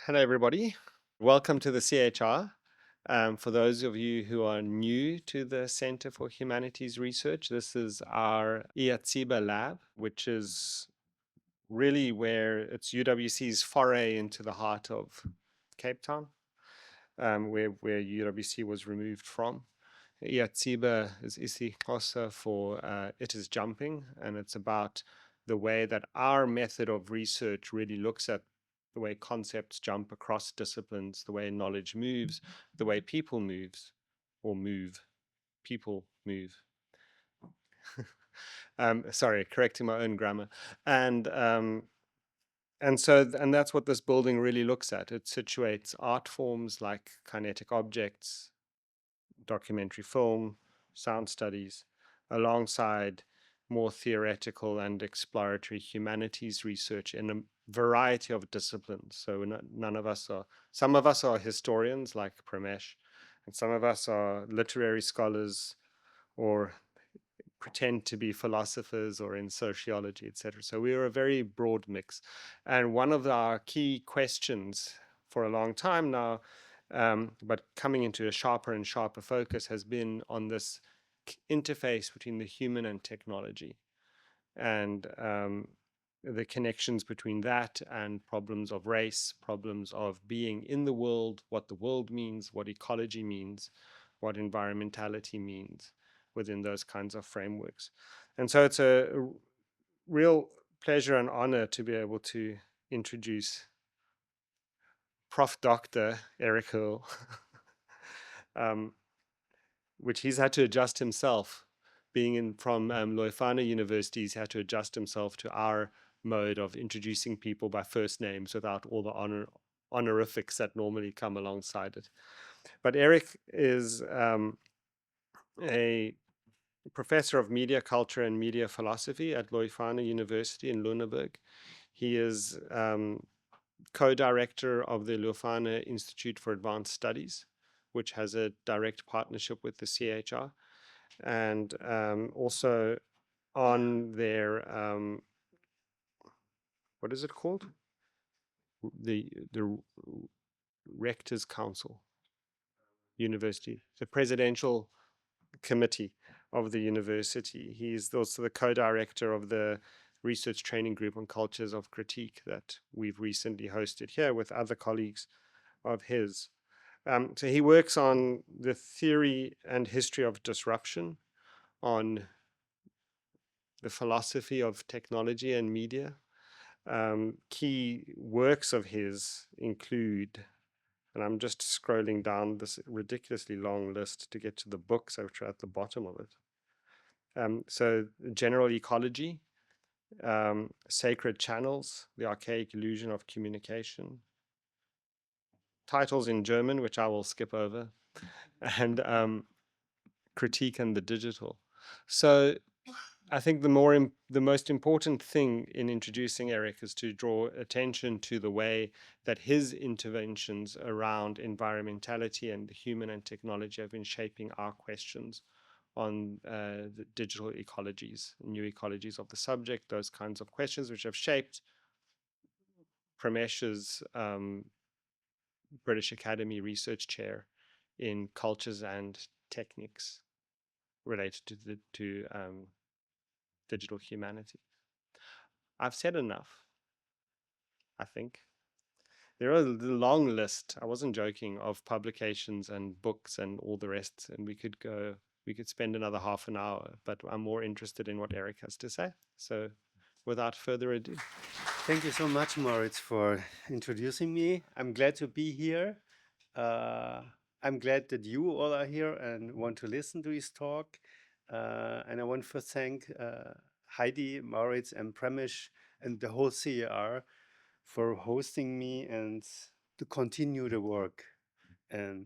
Hello, everybody. Welcome to the CHR. For those of you who are new to the Center for Humanities Research, this is our Iatsiba lab, which is really where it's UWC's foray into the heart of Cape Town, where UWC was removed from. Iatsiba is isiXhosa for it is jumping, and it's about the way that our method of research really looks at the way concepts jump across disciplines, the way knowledge moves, the way people moves or move, people move. Sorry, correcting my own grammar. And that's what this building really looks at. It situates art forms like kinetic objects, documentary film, sound studies, alongside more theoretical and exploratory humanities research in a variety of disciplines. So some of us are historians like Pramesh, and some of us are literary scholars or pretend to be philosophers or in sociology, etc. So we are a very broad mix. And one of our key questions for a long time now, but coming into a sharper and sharper focus, has been on this interface between the human and technology, and the connections between that and problems of race, problems of being in the world, what the world means, what ecology means, what environmentality means within those kinds of frameworks. And so it's a real pleasure and honor to be able to introduce Prof. Dr. Erich Hörl, which he's had to adjust himself. Being from Leuphana University, he's had to adjust himself to our mode of introducing people by first names without all the honorifics that normally come alongside it. But Erich is a professor of media culture and media philosophy at Leuphana University in Lüneburg. He is co-director of the Leuphana Institute for Advanced Studies, which has a direct partnership with the CHR, and also on their what is it called? The Rectors Council, University, the Presidential Committee of the university. He's also the co-director of the research training group on cultures of critique that we've recently hosted here with other colleagues of his. So he works on the theory and history of disruption, on the philosophy of technology and media. Key works of his include, and I'm just scrolling down this ridiculously long list to get to the books which are at the bottom of it. So general ecology, sacred channels, the archaic illusion of communication, titles in German, which I will skip over, and critique and the digital. So I think the most important thing in introducing Erich is to draw attention to the way that his interventions around environmentality and human and technology have been shaping our questions on the digital ecologies, new ecologies of the subject, those kinds of questions which have shaped Pramesh's British Academy Research Chair in Cultures and Techniques related to digital humanity. I've said enough, I think. There are a long list, I wasn't joking, of publications and books and all the rest, and we could spend another half an hour, but I'm more interested in what Erich has to say. So without further ado. Thank you so much, Moritz, for introducing me. I'm glad to be here. I'm glad that you all are here and want to listen to his talk. And I want to thank Heidi, Moritz, and Premish and the whole CER for hosting me and to continue the work. And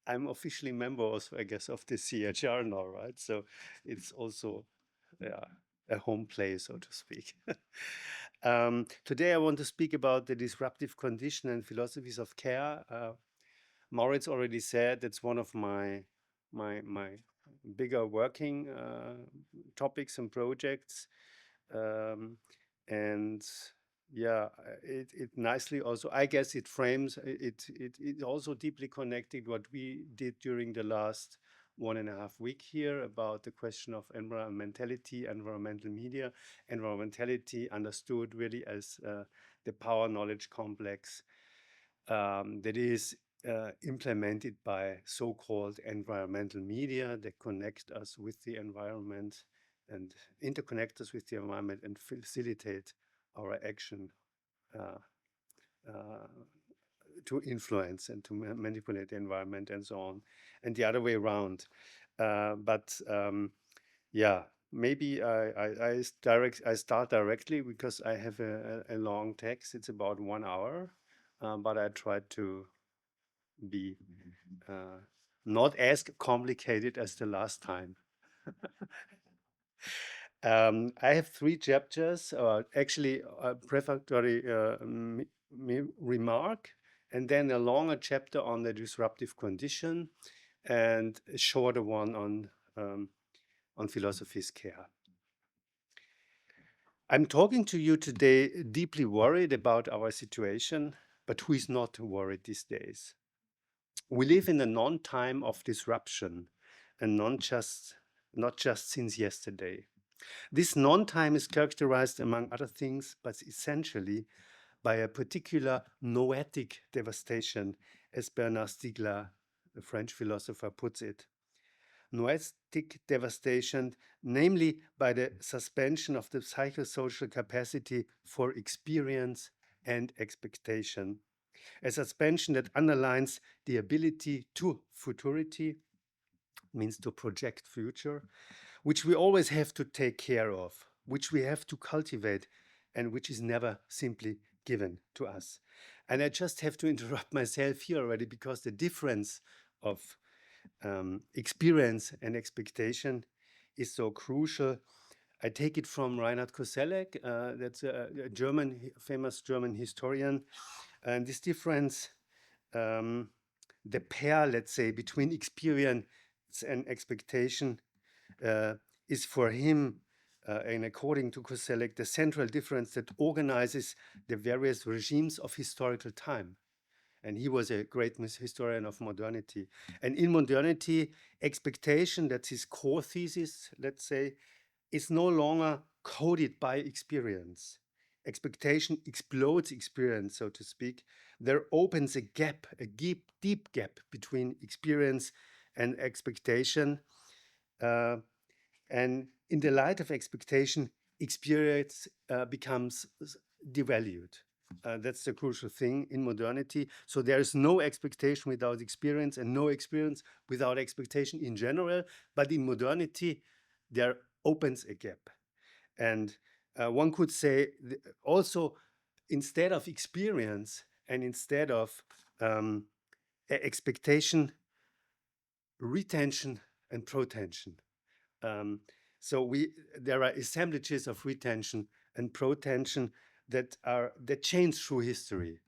I'm officially member also, I guess, of the CHR now, right? So it's also a home place, so to speak. Today I want to speak about the disruptive condition and philosophies of care. Moritz already said that's one of my bigger working topics and projects. And Yeah, it nicely also, I guess it frames, it also deeply connected what we did during the last 1.5 week here about the question of environmentality, environmental media, environmentality understood really as the power knowledge complex that is implemented by so-called environmental media that connect us with the environment and interconnect us with the environment and facilitate our action uh, uh, to influence and to manipulate the environment and so on, and the other way around. But yeah, maybe I start directly because I have a long text. It's about 1 hour, but I tried to be not as complicated as the last time. I have 3 chapters, actually a prefatory remark, and then a longer chapter on the disruptive condition, and a shorter one on philosophy's care. I'm talking to you today deeply worried about our situation, but who is not worried these days? We live in a non-time of disruption, and not just since yesterday. This non-time is characterized, among other things, but essentially by a particular noetic devastation, as Bernard Stiegler, the French philosopher, puts it. Noetic devastation, namely by the suspension of the psychosocial capacity for experience and expectation, a suspension that underlines the ability to futurity, means to project future, which we always have to take care of, which we have to cultivate, and which is never simply given to us. And I just have to interrupt myself here already because the difference of experience and expectation is so crucial. I take it from Reinhard Koselleck, that's a famous German historian. And this difference, the pair, let's say, between experience and expectation is for him, and according to Koselleck, the central difference that organizes the various regimes of historical time. And he was a great historian of modernity. And in modernity, expectation, that's his core thesis, let's say, is no longer coded by experience. Expectation explodes experience, so to speak. There opens a gap, a deep gap between experience and expectation. And in the light of expectation, experience becomes devalued. That's the crucial thing in modernity. So there is no expectation without experience and no experience without expectation in general. But in modernity, there opens a gap. And one could say also, instead of experience and instead of expectation, retention and protension. So there are assemblages of retention and protension that change through history.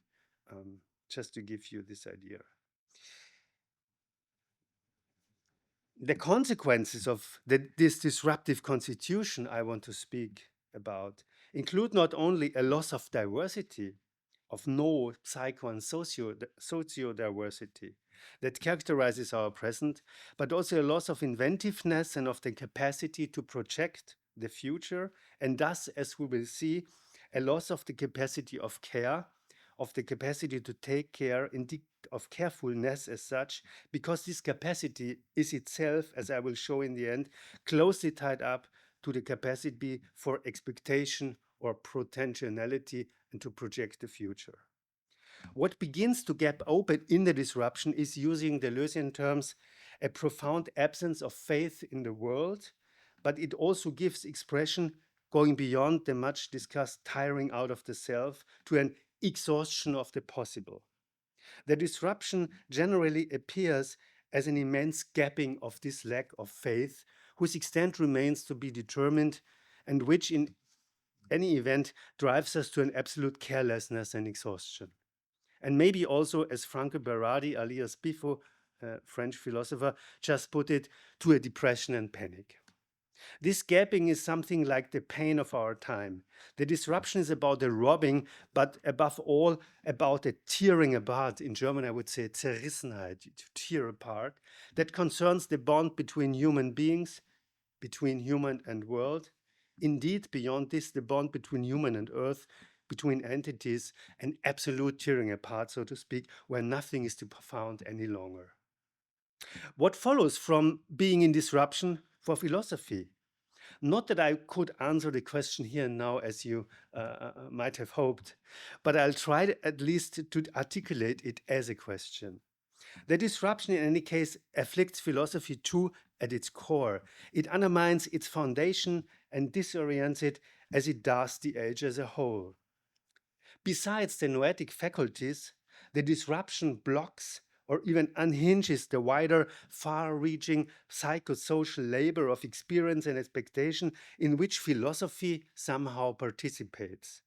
Just to give you this idea. The consequences of this disruptive constitution I want to speak about include not only a loss of diversity, of no psycho and socio-diversity that characterizes our present, but also a loss of inventiveness and of the capacity to project the future, and thus, as we will see, a loss of the capacity of care, of the capacity to take care, indeed of carefulness as such, because this capacity is itself, as I will show in the end, closely tied up to the capacity for expectation or potentiality and to project the future. What begins to gap open in the disruption is, using Deleuzian terms, a profound absence of faith in the world, but it also gives expression, going beyond the much discussed tiring out of the self, to an exhaustion of the possible. The disruption generally appears as an immense gapping of this lack of faith, whose extent remains to be determined, and which in any event drives us to an absolute carelessness and exhaustion. And maybe also, as Franco Berardi alias Bifo, French philosopher, just put it, to a depression and panic. This gapping is something like the pain of our time. The disruption is about the robbing, but above all, about the tearing apart. In German, I would say Zerrissenheit, to tear apart, that concerns the bond between human beings, between human and world. Indeed, beyond this, the bond between human and earth, between entities, an absolute tearing apart, so to speak, where nothing is to be found any longer. What follows from being in disruption for philosophy? Not that I could answer the question here and now as you might have hoped, but I'll try at least to articulate it as a question. The disruption, in any case, afflicts philosophy too at its core. It undermines its foundation and disorients it as it does the age as a whole. Besides the noetic faculties, the disruption blocks or even unhinges the wider, far-reaching psychosocial labor of experience and expectation in which philosophy somehow participates.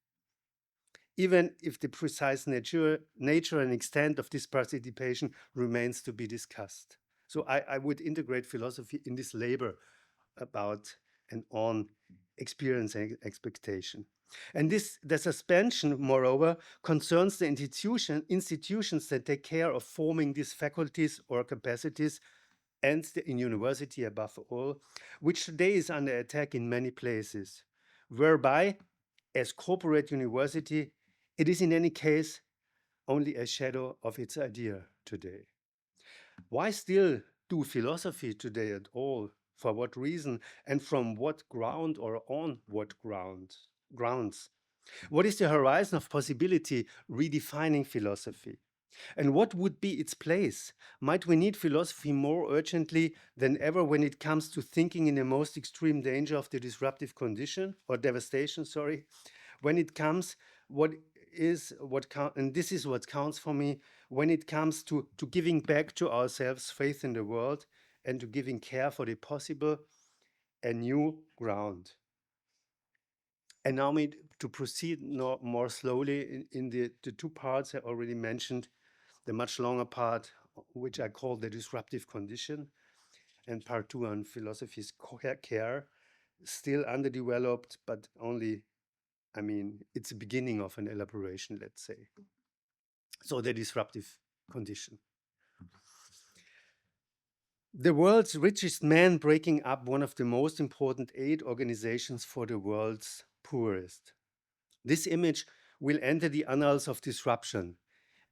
Even if the precise nature and extent of this participation remains to be discussed. So I would integrate philosophy in this labor about and on experience and expectation. And the suspension, moreover, concerns the institutions that take care of forming these faculties or capacities, and in university above all, which today is under attack in many places, whereby, as corporate university, it is in any case only a shadow of its idea today. Why still do philosophy today at all? For what reason? And from what ground or on what grounds? What is the horizon of possibility redefining philosophy? And what would be its place? Might we need philosophy more urgently than ever when it comes to thinking in the most extreme danger of the disruptive condition or devastation, sorry? When it comes, and this is what counts for me, when it comes to giving back to ourselves faith in the world and to giving care for the possible, a new ground. And now to proceed more slowly in the two parts I already mentioned, the much longer part, which I call the disruptive condition, and part two on philosophy's care, still underdeveloped, but only, I mean, it's the beginning of an elaboration, let's say. So the disruptive condition. The world's richest man breaking up one of the most important aid organizations for the world's poorest. This image will enter the annals of disruption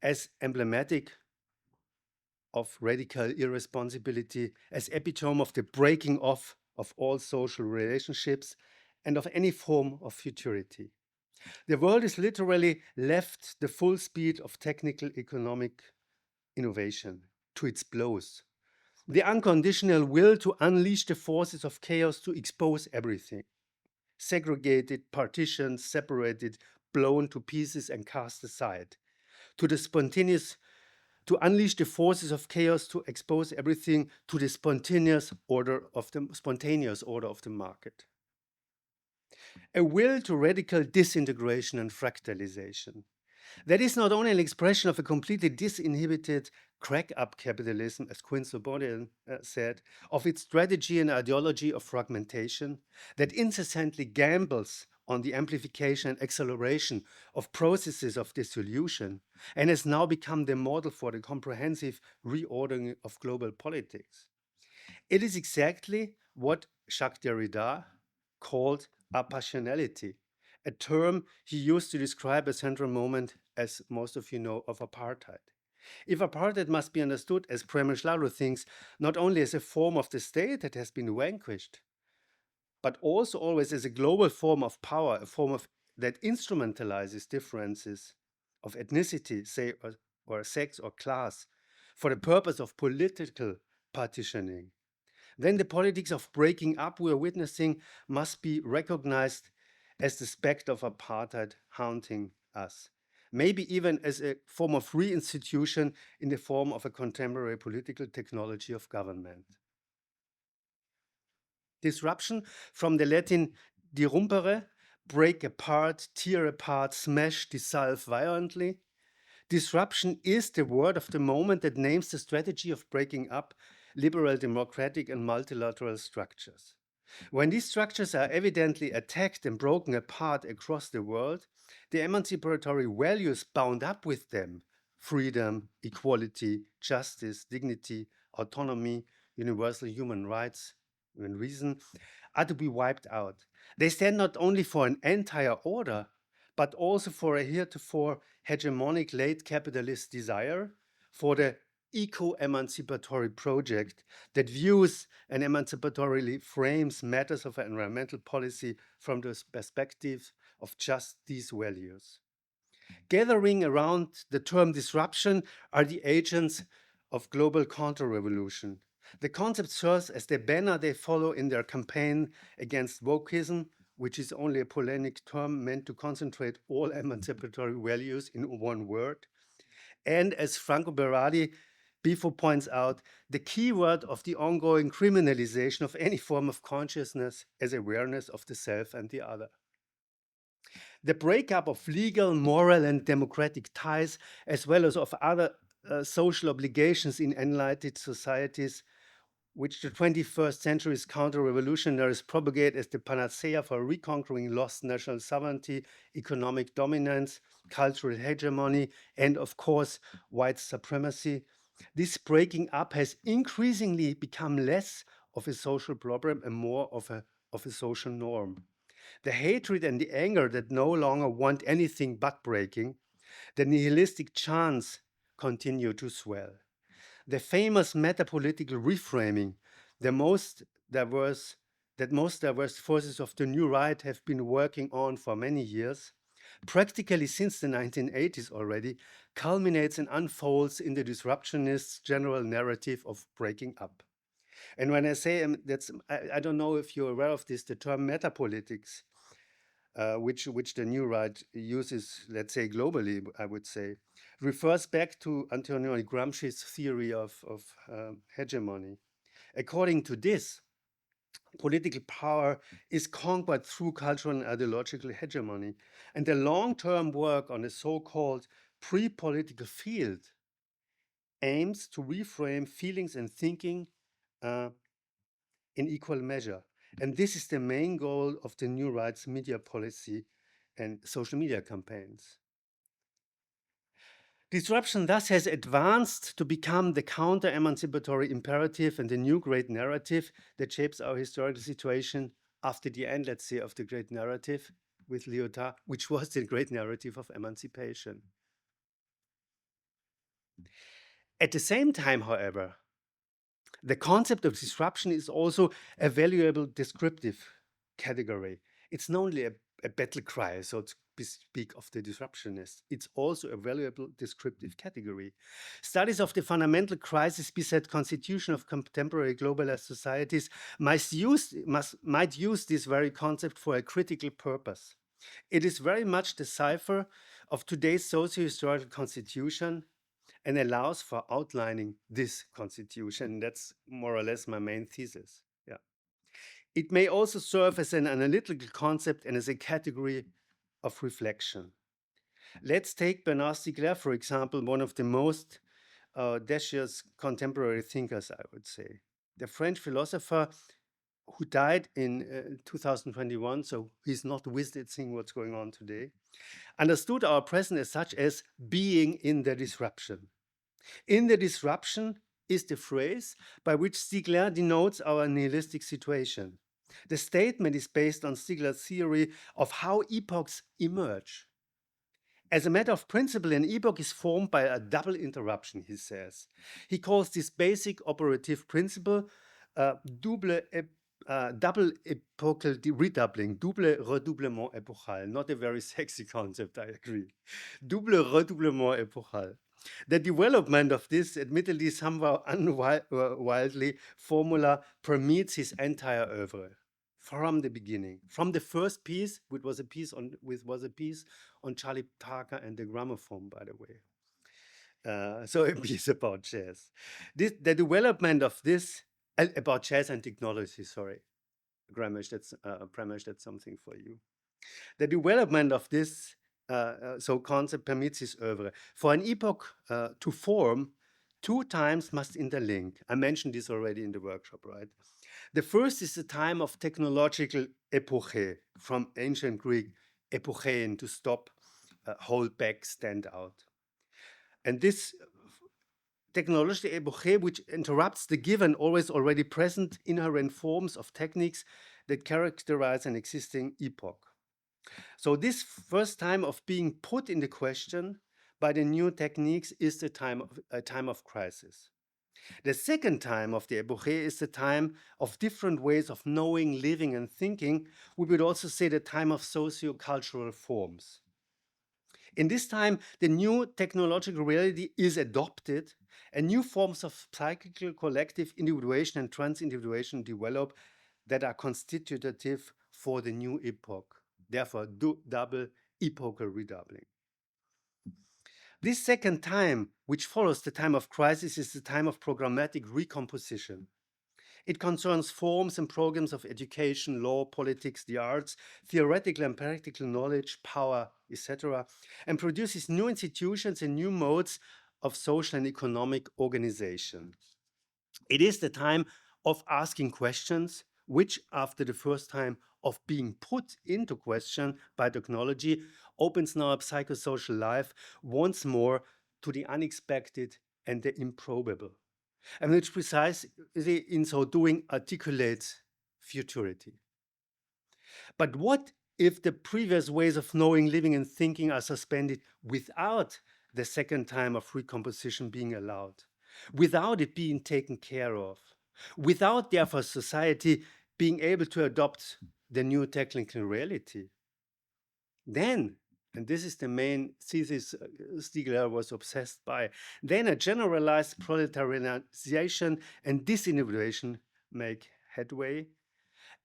as emblematic of radical irresponsibility, as epitome of the breaking off of all social relationships and of any form of futurity. The world is literally left the full speed of technical economic innovation to its blows. The unconditional will to unleash the forces of chaos to expose everything. Segregated, partitioned, separated, blown to pieces and cast aside. To unleash the forces of chaos to expose everything to the spontaneous order of the market. A will to radical disintegration and fractalization. That is not only an expression of a completely disinhibited crack-up capitalism, as Quinn Slobodian said, of its strategy and ideology of fragmentation, that incessantly gambles on the amplification and acceleration of processes of dissolution, and has now become the model for the comprehensive reordering of global politics. It is exactly what Jacques Derrida called apassionality, a term he used to describe a central moment, as most of you know, of apartheid. If apartheid must be understood, as Prema Shlaro thinks, not only as a form of the state that has been vanquished, but also always as a global form of power, a form of that instrumentalizes differences of ethnicity, say, or sex or class, for the purpose of political partitioning, then the politics of breaking up we're witnessing must be recognized as the specter of apartheid haunting us. Maybe even as a form of reinstitution in the form of a contemporary political technology of government. Disruption, from the Latin dirumpere, break apart, tear apart, smash, dissolve violently. Disruption is the word of the moment that names the strategy of breaking up liberal, democratic, and multilateral structures. When these structures are evidently attacked and broken apart across the world, the emancipatory values bound up with them, freedom, equality, justice, dignity, autonomy, universal human rights, and reason, are to be wiped out. They stand not only for an entire order, but also for a heretofore hegemonic late capitalist desire, for the eco-emancipatory project that views and emancipatorily frames matters of environmental policy from the perspective of just these values. Gathering around the term disruption are the agents of global counter-revolution. The concept serves as the banner they follow in their campaign against wokeism, which is only a polemic term meant to concentrate all emancipatory values in one word. And as Franco Berardi before points out, the key word of the ongoing criminalization of any form of consciousness as awareness of the self and the other. The breakup of legal, moral, and democratic ties, as well as of other social obligations in enlightened societies, which the 21st century's counter-revolutionaries propagate as the panacea for reconquering lost national sovereignty, economic dominance, cultural hegemony, and of course, white supremacy. This breaking up has increasingly become less of a social problem and more of a social norm. The hatred and the anger that no longer want anything but breaking, the nihilistic chants continue to swell. The famous metapolitical reframing, that most diverse forces of the new right have been working on for many years, practically since the 1980s already, culminates and unfolds in the disruptionists' general narrative of breaking up. And when I say I don't know if you're aware of this, the term metapolitics, which the new right uses, let's say globally, I would say, refers back to Antonio Gramsci's theory of hegemony. According to this, political power is conquered through cultural and ideological hegemony, and the long-term work on a so-called pre-political field aims to reframe feelings and thinking in equal measure. And this is the main goal of the new right's media policy and social media campaigns. Disruption thus has advanced to become the counter-emancipatory imperative and the new great narrative that shapes our historical situation after the end, let's say, of the great narrative with Lyotard, which was the great narrative of emancipation. At the same time, however, the concept of disruption is also a valuable descriptive category. It's not only a battle cry, so to speak, of the disruptionists. It's also a valuable descriptive category. Studies of the fundamental crisis beset constitution of contemporary globalized societies might use this very concept for a critical purpose. It is very much the cipher of today's socio-historical constitution and allows for outlining this constitution. That's more or less my main thesis. Yeah. It may also serve as an analytical concept and as a category of reflection. Let's take Bernard Stiegler, for example, one of the most audacious contemporary thinkers, I would say. The French philosopher who died in 2021, so he's not witnessing what's going on today, understood our present as such as being in the disruption. In the disruption is the phrase by which Stiegler denotes our nihilistic situation. The statement is based on Stiegler's theory of how epochs emerge. As a matter of principle, an epoch is formed by a double interruption, he says. He calls this basic operative principle double epochal redoubling, double redoublement epochal. Not a very sexy concept, I agree. Double redoublement epochal. The development of this, admittedly somewhat unwildly, formula permeates his entire oeuvre from the beginning, from the first piece, which was a piece on Charlie Parker and the gramophone, by the way. So a piece about jazz. The development of this about jazz and technology. Sorry, Pramash, that's something for you. The development of this so concept permits his oeuvre. For an epoch to form, two times must interlink. I mentioned this already in the workshop, right? The first is the time of technological epoche, from ancient Greek epochein, to stop, hold back, stand out. And this technological epoche, which interrupts the given, always already present inherent forms of techniques that characterize an existing epoch. So this first time of being put in the question by the new techniques is the time of a time of crisis. The second time of the epoche is the time of different ways of knowing, living, and thinking. We would also say the time of socio-cultural forms. In this time, the new technological reality is adopted, and new forms of psychical collective individuation and trans-individuation develop that are constitutive for the new epoch. Therefore, double epochal redoubling. This second time, which follows the time of crisis, is the time of programmatic recomposition. It concerns forms and programs of education, law, politics, the arts, theoretical and practical knowledge, power, etc., and produces new institutions and new modes of social and economic organization. It is the time of asking questions, which, after the first time of being put into question by technology, opens now a psychosocial life once more to the unexpected and the improbable, and which precisely in so doing articulates futurity. But what if the previous ways of knowing, living, and thinking are suspended without the second time of recomposition being allowed, without it being taken care of, without, therefore, society being able to adopt the new technical reality? Then, and this is the main thesis Stiegler was obsessed by, then a generalized proletarianization and disindividuation make headway,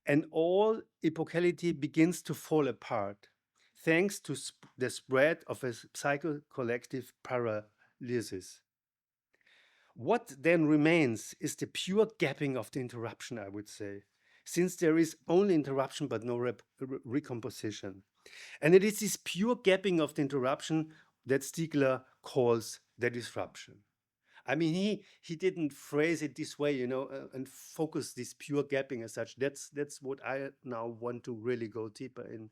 and all epochality begins to fall apart, thanks to the spread of a psycho-collective paralysis. What then remains is the pure gapping of the interruption, I would say, since there is only interruption but no recomposition. And it is this pure gapping of the interruption that Stiegler calls the disruption. I mean, he didn't phrase it this way, and focus this pure gapping as such. That's what I now want to really go deeper in.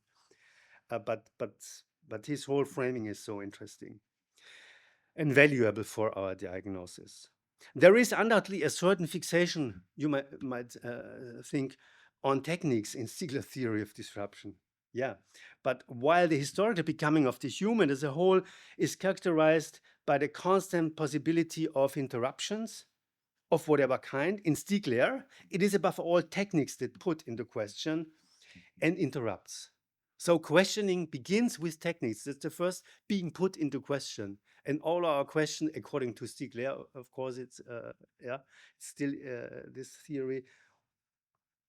But his whole framing is so interesting and valuable for our diagnosis. There is undoubtedly a certain fixation, you might think, on techniques in Stiegler theory of disruption. Yeah, but while the historical becoming of the human as a whole is characterized by the constant possibility of interruptions of whatever kind, in Stiegler, it is above all techniques that put into question and interrupts. So questioning begins with techniques. That's the first being put into question. And all our question, according to Stiegler, of course, it's still this theory.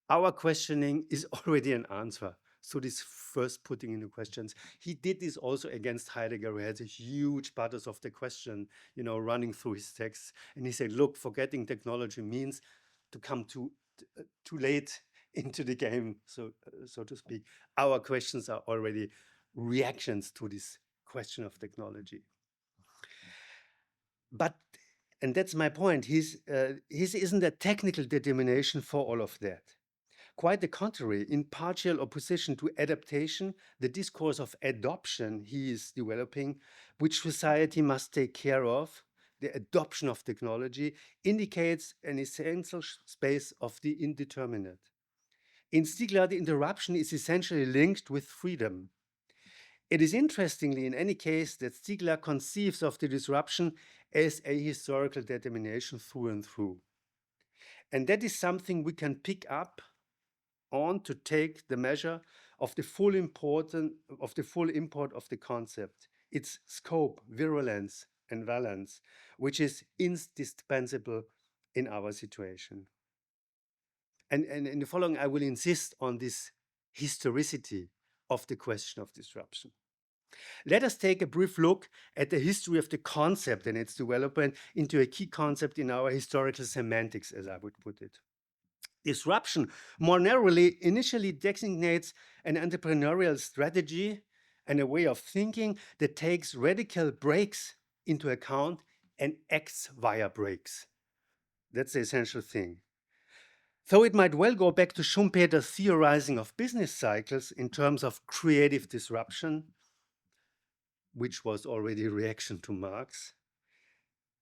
Our questioning is already an answer. So this first putting into questions. He did this also against Heidegger, who has a huge pathos of the question, running through his texts. And he said, look, forgetting technology means to come too late into the game, so to speak. Our questions are already reactions to this question of technology. But, and that's my point, his isn't a technical determination for all of that. Quite the contrary, in partial opposition to adaptation, the discourse of adoption he is developing, which society must take care of, the adoption of technology, indicates an essential space of the indeterminate. In Stiegler, the interruption is essentially linked with freedom. It is interestingly, in any case, that Stiegler conceives of the disruption as a historical determination through and through. And that is something we can pick up on to take the measure of the full import of the concept, its scope, virulence, and valence, which is indispensable in our situation. And in the following, I will insist on this historicity of the question of disruption. Let us take a brief look at the history of the concept and its development into a key concept in our historical semantics, as I would put it. Disruption, more narrowly, initially designates an entrepreneurial strategy and a way of thinking that takes radical breaks into account and acts via breaks. That's the essential thing. So it might well go back to Schumpeter's theorizing of business cycles in terms of creative disruption, which was already a reaction to Marx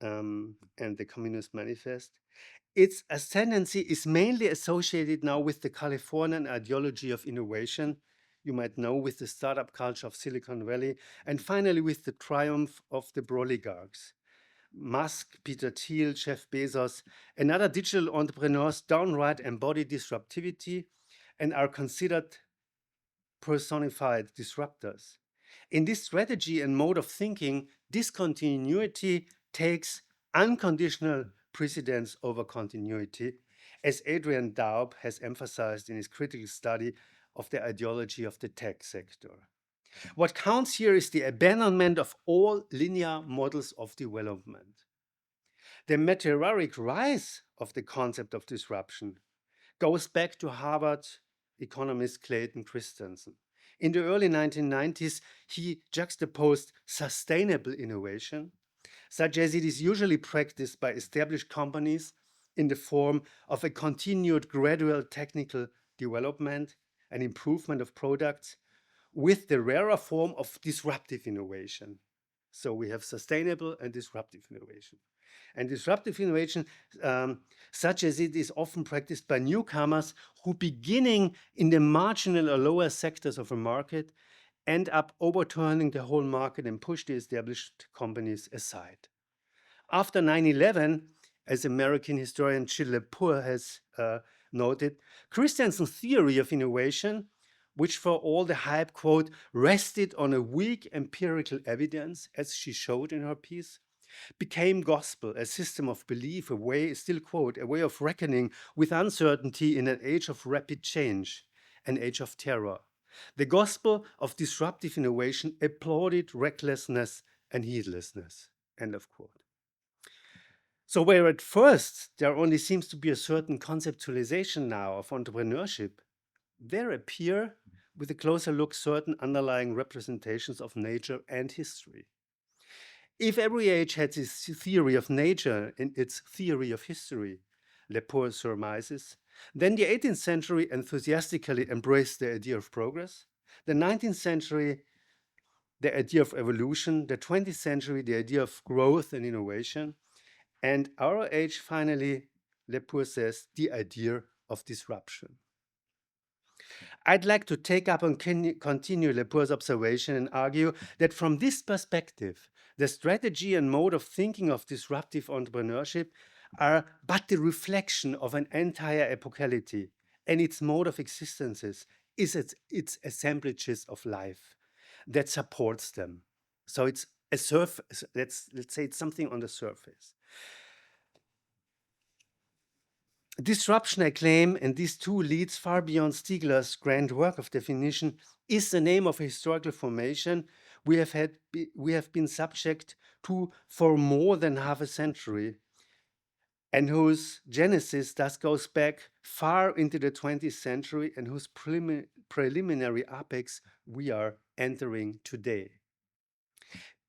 and the Communist Manifest. Its ascendancy is mainly associated now with the Californian ideology of innovation, you might know, with the startup culture of Silicon Valley, and finally with the triumph of the oligarchs. Musk, Peter Thiel, Jeff Bezos, and other digital entrepreneurs downright embody disruptivity and are considered personified disruptors. In this strategy and mode of thinking, discontinuity takes unconditional precedence over continuity, as Adrian Daub has emphasized in his critical study of the ideology of the tech sector. What counts here is the abandonment of all linear models of development. The meteoric rise of the concept of disruption goes back to Harvard economist Clayton Christensen. In the early 1990s, he juxtaposed sustainable innovation, such as it is usually practiced by established companies in the form of a continued gradual technical development and improvement of products, with the rarer form of disruptive innovation. So we have sustainable and disruptive innovation. And disruptive innovation, such as it is often practiced by newcomers who, beginning in the marginal or lower sectors of a market, end up overturning the whole market and push the established companies aside. After 9/11, as American historian Jill Lepore has noted, Christensen's theory of innovation, which for all the hype, quote, rested on a weak empirical evidence, as she showed in her piece, became gospel, a system of belief, a way, still quote, a way of reckoning with uncertainty in an age of rapid change, an age of terror. The gospel of disruptive innovation applauded recklessness and heedlessness, end of quote. So where at first there only seems to be a certain conceptualization now of entrepreneurship, there appear, with a closer look, certain underlying representations of nature and history. If every age had its theory of nature and its theory of history, Lepore surmises, then the 18th century enthusiastically embraced the idea of progress, the 19th century the idea of evolution, the 20th century the idea of growth and innovation, and our age finally, Lepore says, the idea of disruption. I'd like to take up and continue Lepore's observation and argue that from this perspective, the strategy and mode of thinking of disruptive entrepreneurship are but the reflection of an entire epocality, and its mode of existences is its assemblages of life that supports them. So it's a surface, let's say it's something on the surface. Disruption, I claim, and this too leads far beyond Stiegler's grand work of definition, is the name of a historical formation we have been subject to for more than half a century, and whose genesis thus goes back far into the 20th century, and whose preliminary apex we are entering today.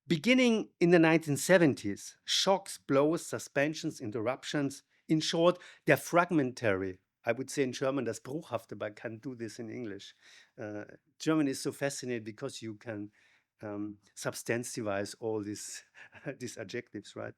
Beginning in the 1970s, shocks, blows, suspensions, interruptions, in short, they're fragmentary. I would say in German, das Bruchhafte, but I can't do this in English. German is so fascinating because you can substantivize all these adjectives, right?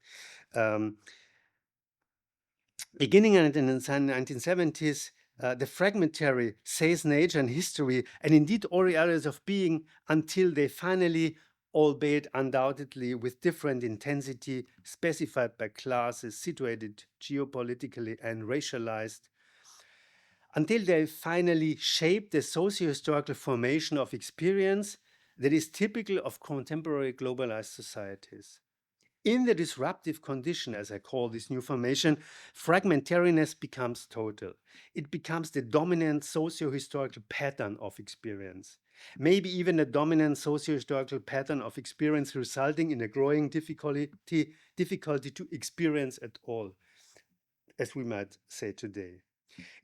Beginning in the 1970s, the fragmentary says nature and history, and indeed all areas of being, until they finally, albeit undoubtedly with different intensity, specified by classes, situated geopolitically and racialized, until they finally shape the socio-historical formation of experience that is typical of contemporary globalized societies. In the disruptive condition, as I call this new formation, fragmentariness becomes total. It becomes the dominant socio-historical pattern of experience. Maybe even a dominant socio-historical pattern of experience, resulting in a growing difficulty to experience at all, as we might say today.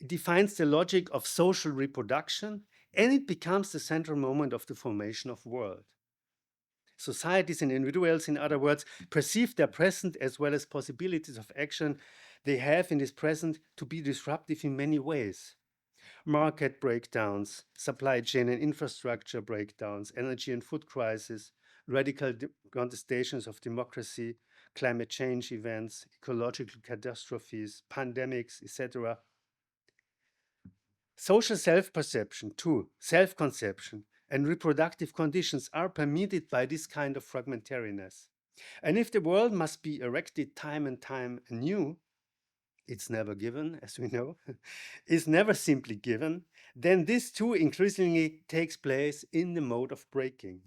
It defines the logic of social reproduction, and it becomes the central moment of the formation of world. Societies and individuals, in other words, perceive their present as well as possibilities of action they have in this present to be disruptive in many ways. Market breakdowns, supply chain and infrastructure breakdowns, energy and food crisis, radical contestations of democracy, climate change events, ecological catastrophes, pandemics, etc. Social self-perception, too, self-conception, and reproductive conditions are permitted by this kind of fragmentariness. And if the world must be erected time and time anew, it's never given, as we know, is never simply given, then this too increasingly takes place in the mode of breaking.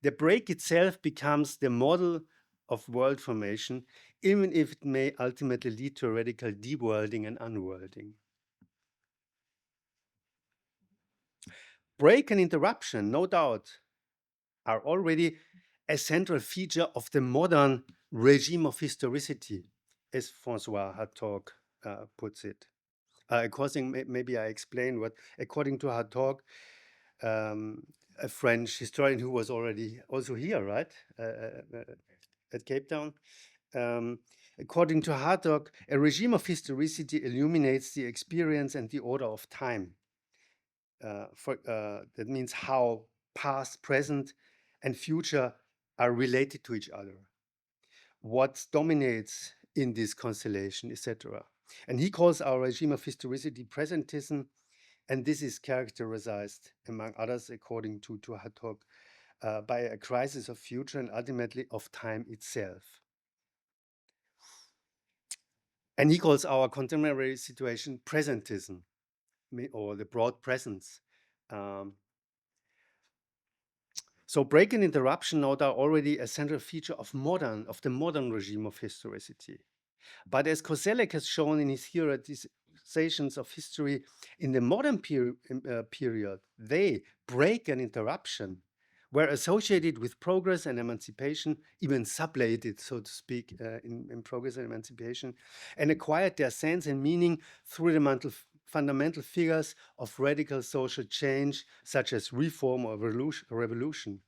The break itself becomes the model of world formation, even if it may ultimately lead to a radical deworlding and unworlding. Break and interruption, no doubt, are already a central feature of the modern regime of historicity, as François Hartog puts it. Maybe I explain what, according to Hartog, a French historian who was already also here, right, at Cape Town. According to Hartog, a regime of historicity illuminates the experience and the order of time. That means how past, present, and future are related to each other, what dominates in this constellation, etc. And he calls our regime of historicity presentism, and this is characterized, among others, according to Hartog, by a crisis of future and ultimately of time itself. And he calls our contemporary situation presentism, or the broad presence. So break and interruption now are already a central feature of the modern regime of historicity. But as Koselleck has shown in his theorizations of history, in the modern period, they, break and interruption, were associated with progress and emancipation, even sublated, so to speak, in progress and emancipation, and acquired their sense and meaning through the fundamental figures of radical social change, such as reform or revolution.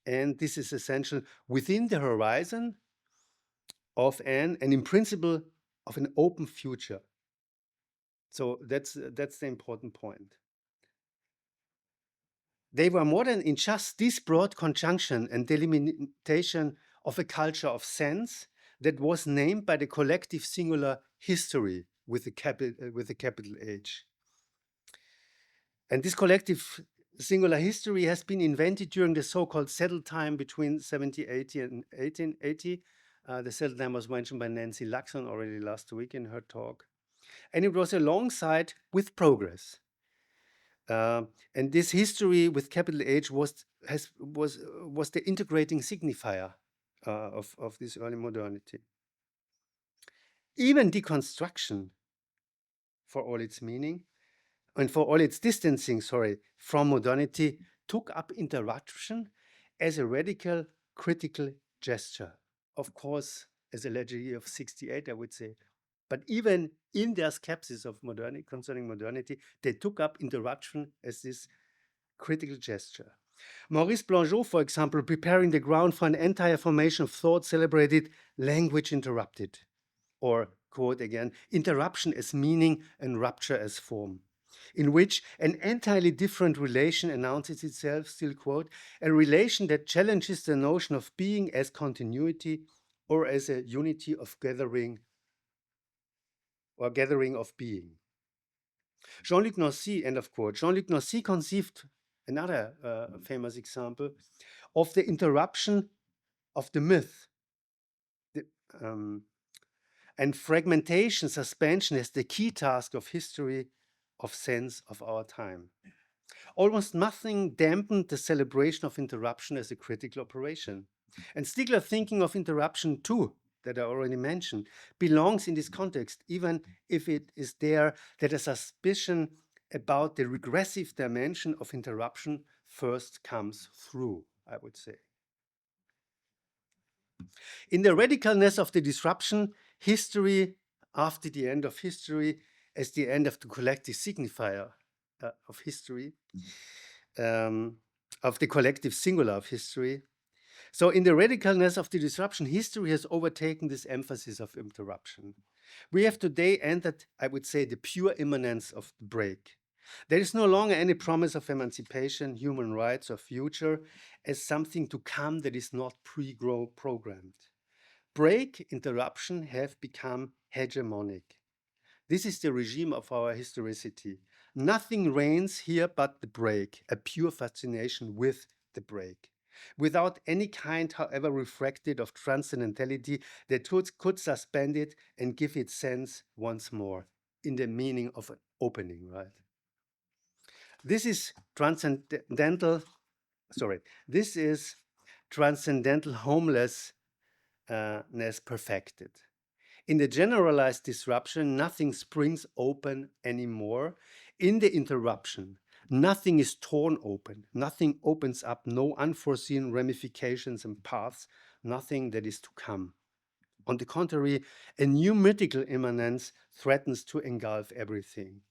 And this is essential within the horizon of and in principle, of an open future. So that's the important point. They were modern in just this broad conjunction and delimitation of a culture of sense that was named by the collective singular history with a capital H. And this collective singular history has been invented during the so-called settle time between 1780 and 1880. The settle time was mentioned by Nancy Luxon already last week in her talk. And it was alongside with progress. And this history with capital H was the integrating signifier of this early modernity. Even deconstruction, for all its meaning, and for all its distancing, from modernity, took up interruption as a radical critical gesture. Of course, as a legacy of 68, I would say. But even in their skepsis of modernity, concerning modernity, they took up interruption as this critical gesture. Maurice Blangeot, for example, preparing the ground for an entire formation of thought, celebrated language interrupted, or, quote again, interruption as meaning and rupture as form, in which an entirely different relation announces itself, still quote, a relation that challenges the notion of being as continuity or as a unity of gathering or gathering of being. Jean-Luc Nancy, end of quote, Jean-Luc Nancy conceived another famous example of the interruption of the myth, and fragmentation, suspension as the key task of history of sense of our time. Almost nothing dampened the celebration of interruption as a critical operation. And Stiegler, thinking of interruption too, that I already mentioned, belongs in this context, even if it is there that a suspicion about the regressive dimension of interruption first comes through, I would say. In the radicalness of the disruption, history, after the end of history, as the end of the collective signifier of history, of the collective singular of history, So in the radicalness of the disruption, history has overtaken this emphasis of interruption. We have today entered, I would say, the pure immanence of the break. There is no longer any promise of emancipation, human rights, or future as something to come that is not pre-programmed. Break, interruption have become hegemonic. This is the regime of our historicity. Nothing reigns here but the break, a pure fascination with the break, without any kind, however refracted, of transcendentality that could suspend it and give it sense once more in the meaning of an opening, right? This is transcendental, this is transcendental homelessness perfected. In the generalized disruption, nothing springs open anymore. In the interruption, nothing is torn open. Nothing opens up, no unforeseen ramifications and paths, nothing that is to come. On the contrary, a new mythical immanence threatens to engulf everything.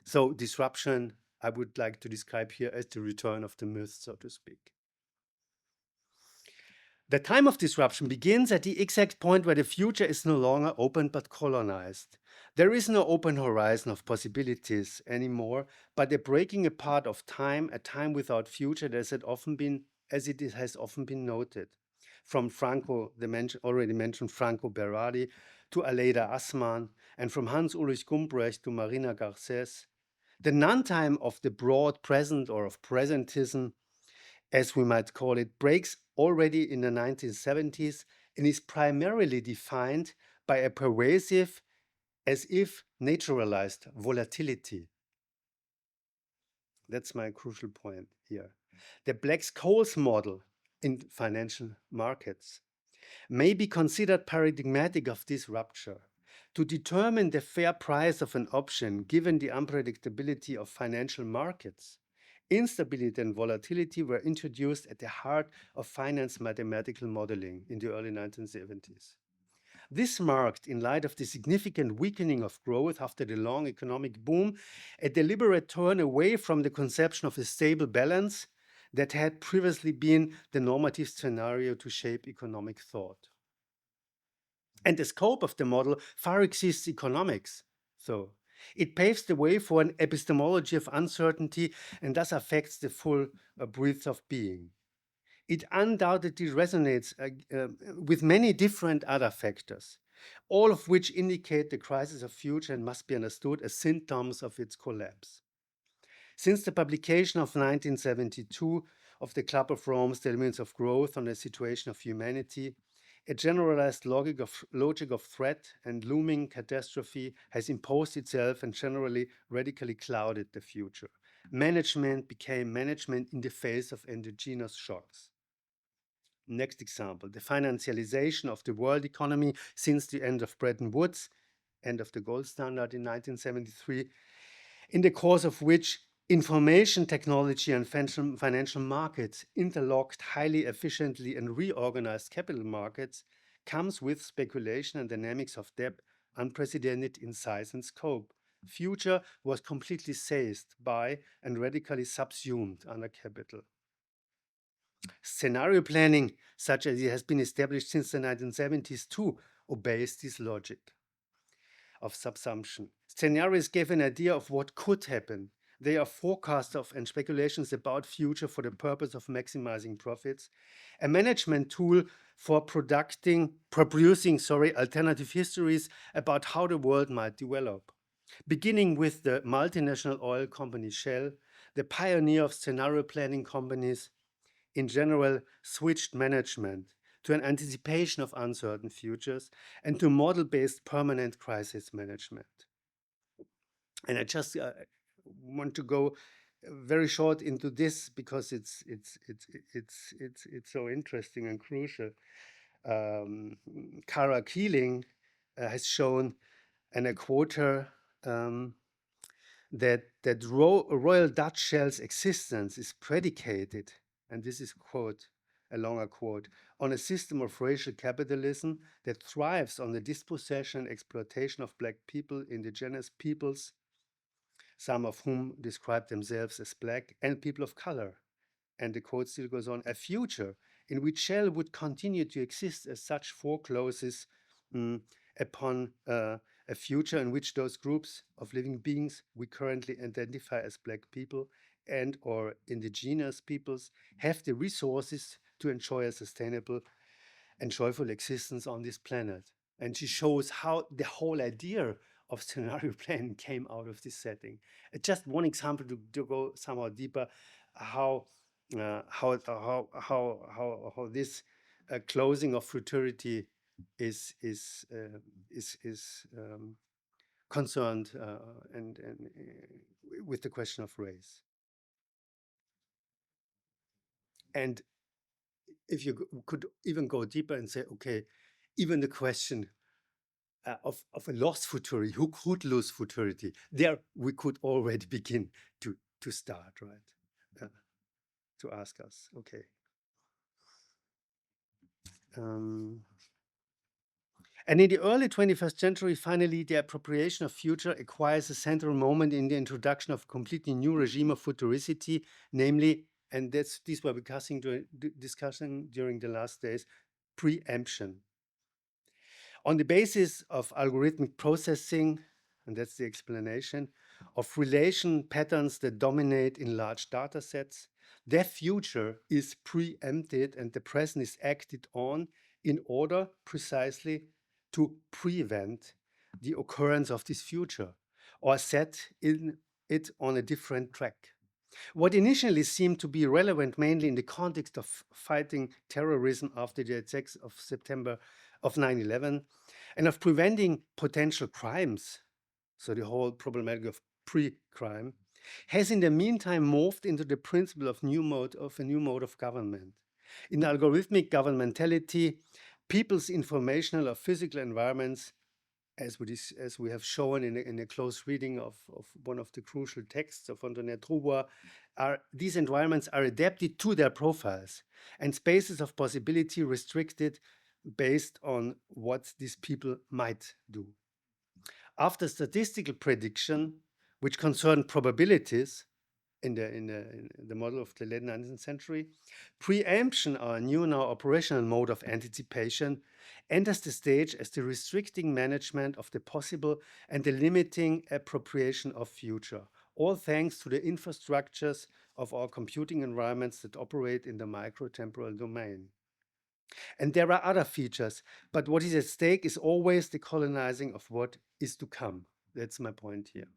So disruption, I would like to describe here as the return of the myth, so to speak. The time of disruption begins at the exact point where the future is no longer open but colonized. There is no open horizon of possibilities anymore, but a breaking apart of time, a time without future, as it has often been noted. From Franco, the already mentioned Franco Berardi, to Aleida Assmann, and from Hans Ulrich Gumbrecht to Marina Garcés, the non-time of the broad present or of presentism, as we might call it, breaks already in the 1970s and is primarily defined by a pervasive, as if naturalized volatility. That's my crucial point here. The Black-Scholes model in financial markets may be considered paradigmatic of this rupture. To determine the fair price of an option, given the unpredictability of financial markets, instability and volatility were introduced at the heart of finance mathematical modeling in the early 1970s. This marked, in light of the significant weakening of growth after the long economic boom, a deliberate turn away from the conception of a stable balance that had previously been the normative scenario to shape economic thought. And the scope of the model far exceeds economics. So it paves the way for an epistemology of uncertainty and thus affects the full breadth of being. It undoubtedly resonates with many different other factors, all of which indicate the crisis of future and must be understood as symptoms of its collapse. Since the publication of 1972 of the Club of Rome's The Limits of Growth on the Situation of Humanity, a generalized logic of threat and looming catastrophe has imposed itself and generally radically clouded the future. Management became management in the face of endogenous shocks. Next example, the financialization of the world economy since the end of Bretton Woods, end of the gold standard in 1973, in the course of which information technology and financial markets interlocked highly efficiently and reorganized capital markets, comes with speculation and dynamics of depth unprecedented in size and scope. Future was completely seized by and radically subsumed under capital. Scenario planning, such as it has been established since the 1970s too, obeys this logic of subsumption. Scenarios give an idea of what could happen. They are forecasts of and speculations about future for the purpose of maximizing profits. A management tool for producing alternative histories about how the world might develop. Beginning with the multinational oil company Shell, the pioneer of scenario planning companies, in general, switched management to an anticipation of uncertain futures and to model-based permanent crisis management. And I just want to go very short into this because it's so interesting and crucial. Kara Keeling has shown, and I quote her, that Royal Dutch Shell's existence is predicated, and this is a longer quote, on a system of racial capitalism that thrives on the dispossession and exploitation of black people, indigenous peoples, some of whom describe themselves as black, and people of color. And the quote still goes on, a future in which shall would continue to exist as such forecloses upon a future in which those groups of living beings we currently identify as Black people and or indigenous peoples have the resources to enjoy a sustainable and joyful existence on this planet. And she shows how the whole idea of scenario plan came out of this setting. Just one example to go somehow deeper, how this closing of futurity is concerned and with the question of race. And if you could even go deeper and say, okay, even the question of a lost futurity, who could lose futurity, there we could already begin to start, right? To ask us, okay. And in the early 21st century, finally, the appropriation of future acquires a central moment in the introduction of a completely new regime of futuricity, namely, and these were discussing during the last days, preemption. On the basis of algorithmic processing, and that's the explanation, of relation patterns that dominate in large data sets, their future is preempted and the present is acted on in order precisely to prevent the occurrence of this future or set it on a different track. What initially seemed to be relevant mainly in the context of fighting terrorism after the attacks of September of 9/11 and of preventing potential crimes, so the whole problematic of pre-crime, has in the meantime morphed into the principle of a new mode of government. In algorithmic governmentality, people's informational or physical environments, as we have shown in a close reading of one of the crucial texts of Antoinette Troubois, these environments are adapted to their profiles and spaces of possibility restricted based on what these people might do. After statistical prediction, which concerned probabilities in the model of the late 19th century, preemption, our new now operational mode of anticipation, enters the stage as the restricting management of the possible and the limiting appropriation of future, all thanks to the infrastructures of our computing environments that operate in the microtemporal domain. And there are other features, but what is at stake is always the colonizing of what is to come. That's my point here.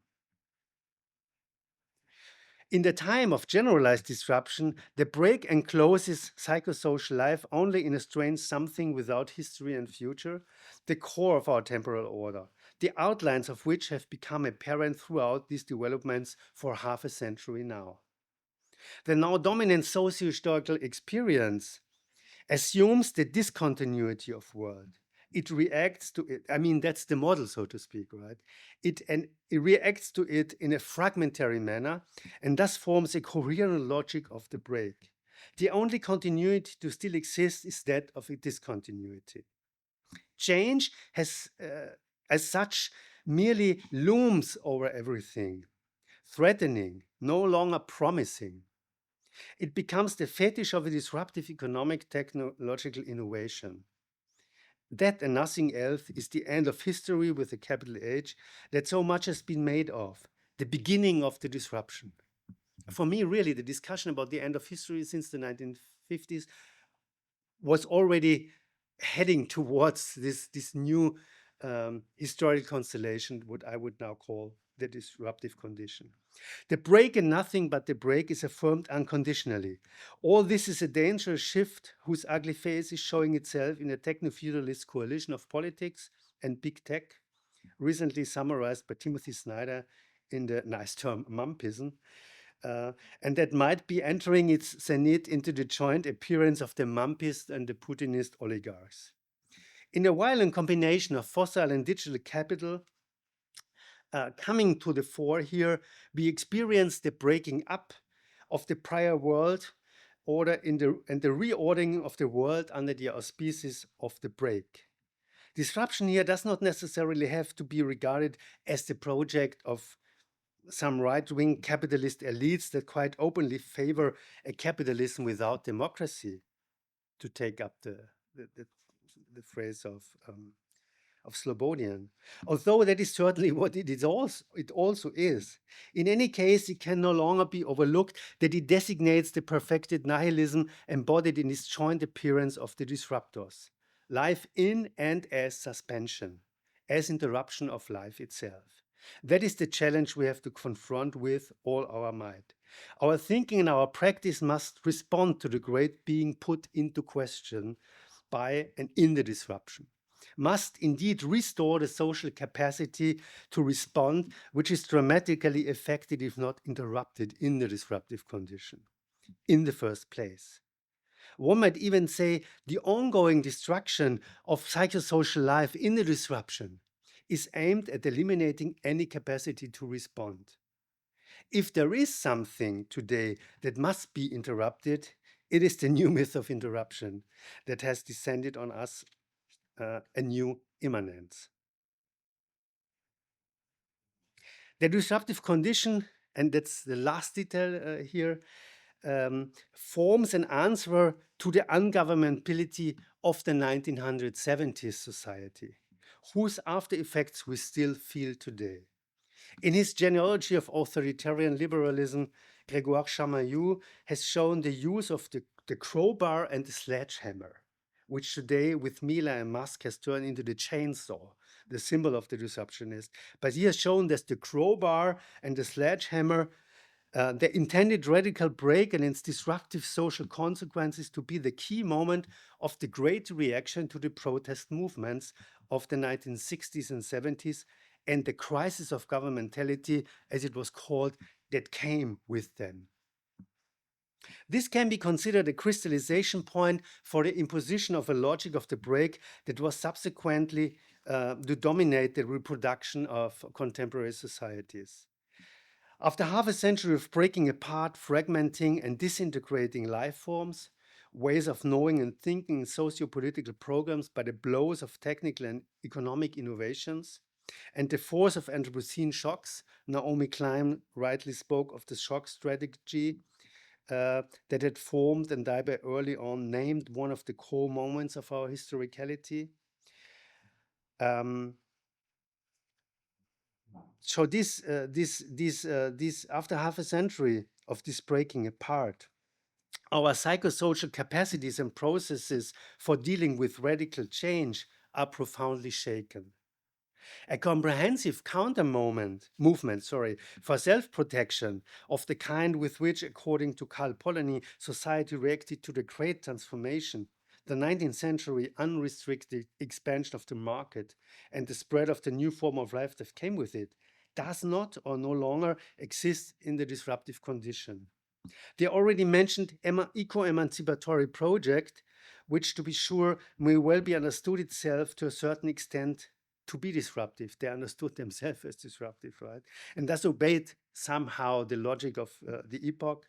In the time of generalized disruption, the break encloses psychosocial life only in a strange something without history and future, the core of our temporal order, the outlines of which have become apparent throughout these developments for half a century now. The now dominant socio-historical experience assumes the discontinuity of world. It reacts to it. I mean, that's the model, so to speak, right? It reacts to it in a fragmentary manner and thus forms a coherent logic of the break. The only continuity to still exist is that of a discontinuity. Change has, as such, merely looms over everything, threatening, no longer promising. It becomes the fetish of a disruptive economic technological innovation. That and nothing else is the end of history with a capital H that so much has been made of, the beginning of the disruption. For me, really, the discussion about the end of history since the 1950s was already heading towards this new historical constellation, what I would now call the disruptive condition. The break in nothing but the break is affirmed unconditionally. All this is a dangerous shift whose ugly face is showing itself in a techno-feudalist coalition of politics and big tech, recently summarized by Timothy Snyder in the nice term Mumpism, and that might be entering its zenith into the joint appearance of the Mumpist and the Putinist oligarchs. In a violent combination of fossil and digital capital, coming to the fore here, we experience the breaking up of the prior world order and the reordering of the world under the auspices of the break. Disruption here does not necessarily have to be regarded as the project of some right-wing capitalist elites that quite openly favor a capitalism without democracy. to take up the phrase of Slobodian, although that is certainly what it also is. In any case, it can no longer be overlooked that it designates the perfected nihilism embodied in this joint appearance of the disruptors. Life in and as suspension, as interruption of life itself. That is the challenge we have to confront with all our might. Our thinking and our practice must respond to the great being put into question by and in the disruption, must indeed restore the social capacity to respond, which is dramatically affected, if not interrupted, in the disruptive condition in the first place. One might even say the ongoing destruction of psychosocial life in the disruption is aimed at eliminating any capacity to respond. If there is something today that must be interrupted, it is the new myth of interruption that has descended on us a new immanence. The disruptive condition, and that's the last detail here, forms an answer to the ungovernability of the 1970s society, whose after effects we still feel today. In his genealogy of authoritarian liberalism, Grégoire Chamayou has shown the use of the crowbar and the sledgehammer, which today with Mila and Musk has turned into the chainsaw, the symbol of the disruptionist. But he has shown that the crowbar and the sledgehammer, the intended radical break and its disruptive social consequences to be the key moment of the great reaction to the protest movements of the 1960s and 70s and the crisis of governmentality, as it was called, that came with them. This can be considered a crystallization point for the imposition of a logic of the break that was subsequently to dominate the reproduction of contemporary societies. After half a century of breaking apart, fragmenting, and disintegrating life forms, ways of knowing and thinking in socio-political programs by the blows of technical and economic innovations, and the force of Anthropocene shocks, Naomi Klein rightly spoke of the shock strategy that had formed and thereby early on named one of the core moments of our historicality. So this after half a century of this breaking apart, our psychosocial capacities and processes for dealing with radical change are profoundly shaken. A comprehensive counter movement for self-protection of the kind with which, according to Karl Polanyi, society reacted to the great transformation, the 19th century unrestricted expansion of the market and the spread of the new form of life that came with it, does not or no longer exist in the disruptive condition. The already mentioned eco-emancipatory project, which to be sure may well be understood itself to a certain extent to be disruptive. They understood themselves as disruptive, right? And thus obeyed somehow the logic of the epoch,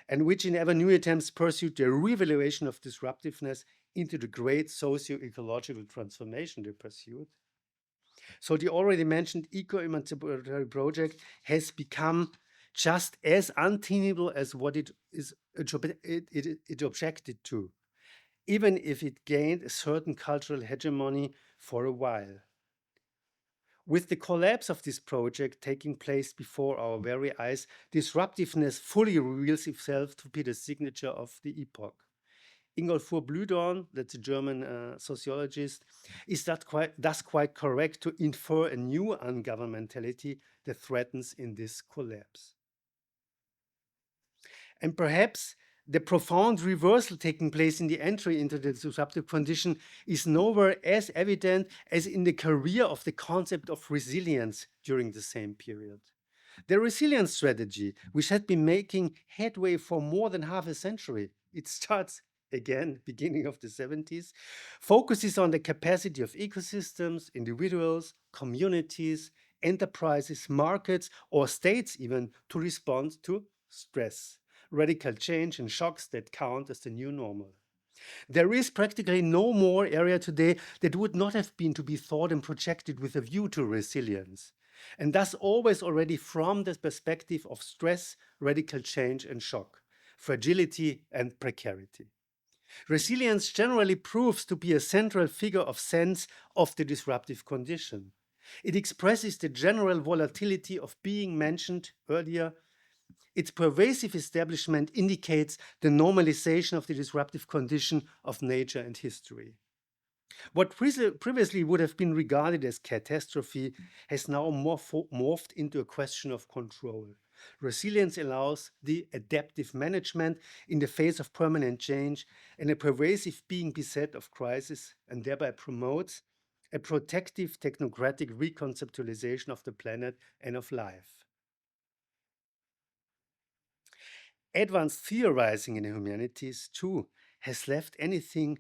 and which in ever new attempts pursued the re-evaluation of disruptiveness into the great socio-ecological transformation they pursued. So the already mentioned eco-emancipatory project has become just as untenable as what it objected to, even if it gained a certain cultural hegemony for a while. With the collapse of this project taking place before our very eyes, disruptiveness fully reveals itself to be the signature of the epoch. Ingolfur Blühdorn, that's a German sociologist, is thus quite correct to infer a new ungovernmentality that threatens in this collapse. And perhaps the profound reversal taking place in the entry into the disruptive condition is nowhere as evident as in the career of the concept of resilience during the same period. The resilience strategy, which had been making headway for more than half a century, it starts again, beginning of the 70s, focuses on the capacity of ecosystems, individuals, communities, enterprises, markets, or states even to respond to stress, radical change, and shocks that count as the new normal. There is practically no more area today that would not have been to be thought and projected with a view to resilience, and thus always already from the perspective of stress, radical change, and shock, fragility, and precarity. Resilience generally proves to be a central figure of sense of the disruptive condition. It expresses the general volatility of being mentioned earlier. Its pervasive establishment indicates the normalization of the disruptive condition of nature and history. What previously would have been regarded as catastrophe has now morphed into a question of control. Resilience allows the adaptive management in the face of permanent change and a pervasive being beset of crisis, and thereby promotes a protective technocratic reconceptualization of the planet and of life. Advanced theorizing in the humanities, too, has left anything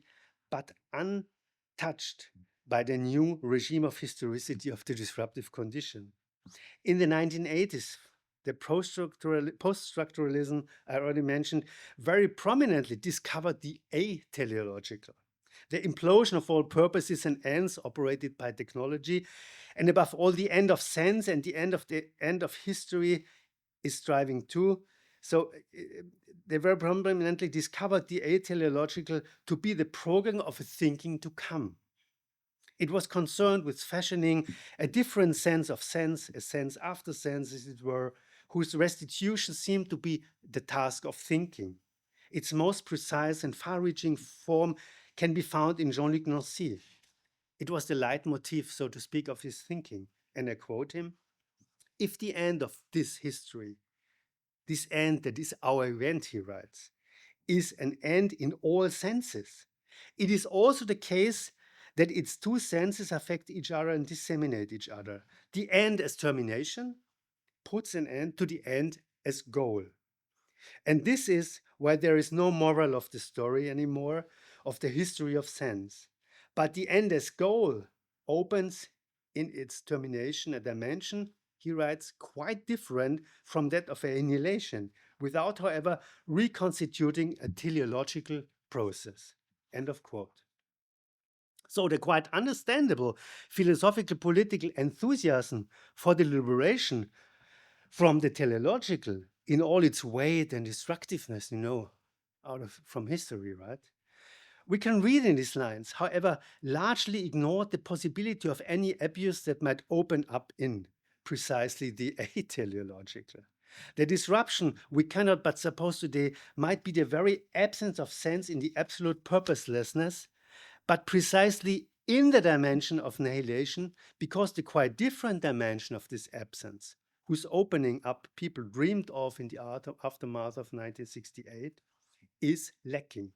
but untouched by the new regime of historicity of the disruptive condition. In the 1980s, the post-structuralism I already mentioned very prominently discovered the ateleological, the implosion of all purposes and ends operated by technology, and above all, the end of sense and the end of history is striving too. So they very prominently discovered the ateleological to be the program of a thinking to come. It was concerned with fashioning a different sense of sense, a sense after sense, as it were, whose restitution seemed to be the task of thinking. Its most precise and far-reaching form can be found in Jean-Luc Nancy. It was the leitmotif, so to speak, of his thinking. And I quote him, "If the end of this history, this end that is our event," he writes, "is an end in all senses, it is also the case that its two senses affect each other and disseminate each other. The end as termination puts an end to the end as goal. And this is why there is no moral of the story anymore, of the history of sense. But the end as goal opens in its termination a dimension," he writes, "quite different from that of annihilation, without, however, reconstituting a teleological process." End of quote. So the quite understandable philosophical political enthusiasm for the liberation from the teleological in all its weight and destructiveness, from history, right? We can read in these lines, however, largely ignored the possibility of any abuse that might open up in precisely the ateleological. The disruption we cannot but suppose today might be the very absence of sense in the absolute purposelessness, but precisely in the dimension of annihilation, because the quite different dimension of this absence, whose opening up people dreamed of in the aftermath of 1968, is lacking.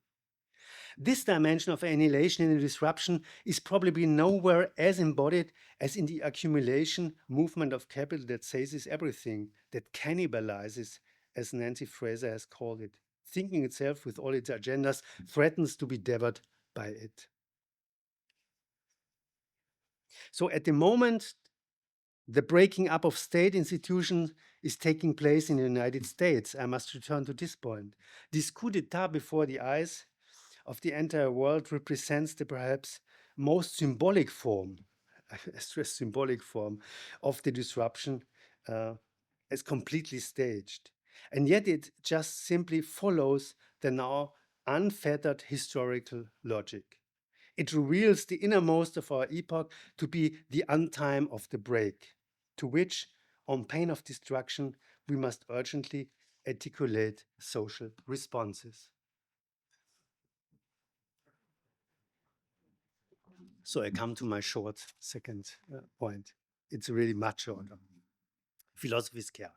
This dimension of annihilation and disruption is probably nowhere as embodied as in the accumulation movement of capital that seizes everything, that cannibalizes, as Nancy Fraser has called it. Thinking itself with all its agendas threatens to be devoured by it. So at the moment, the breaking up of state institutions is taking place in the United States. I must return to this point. This coup d'etat before the eyes of the entire world represents the perhaps most symbolic form, I stress symbolic form, of the disruption as completely staged. And yet it just simply follows the now unfettered historical logic. It reveals the innermost of our epoch to be the untime of the break, to which, on pain of destruction, we must urgently articulate social responses. So I come to my short second point. It's really much shorter. Philosophy's care.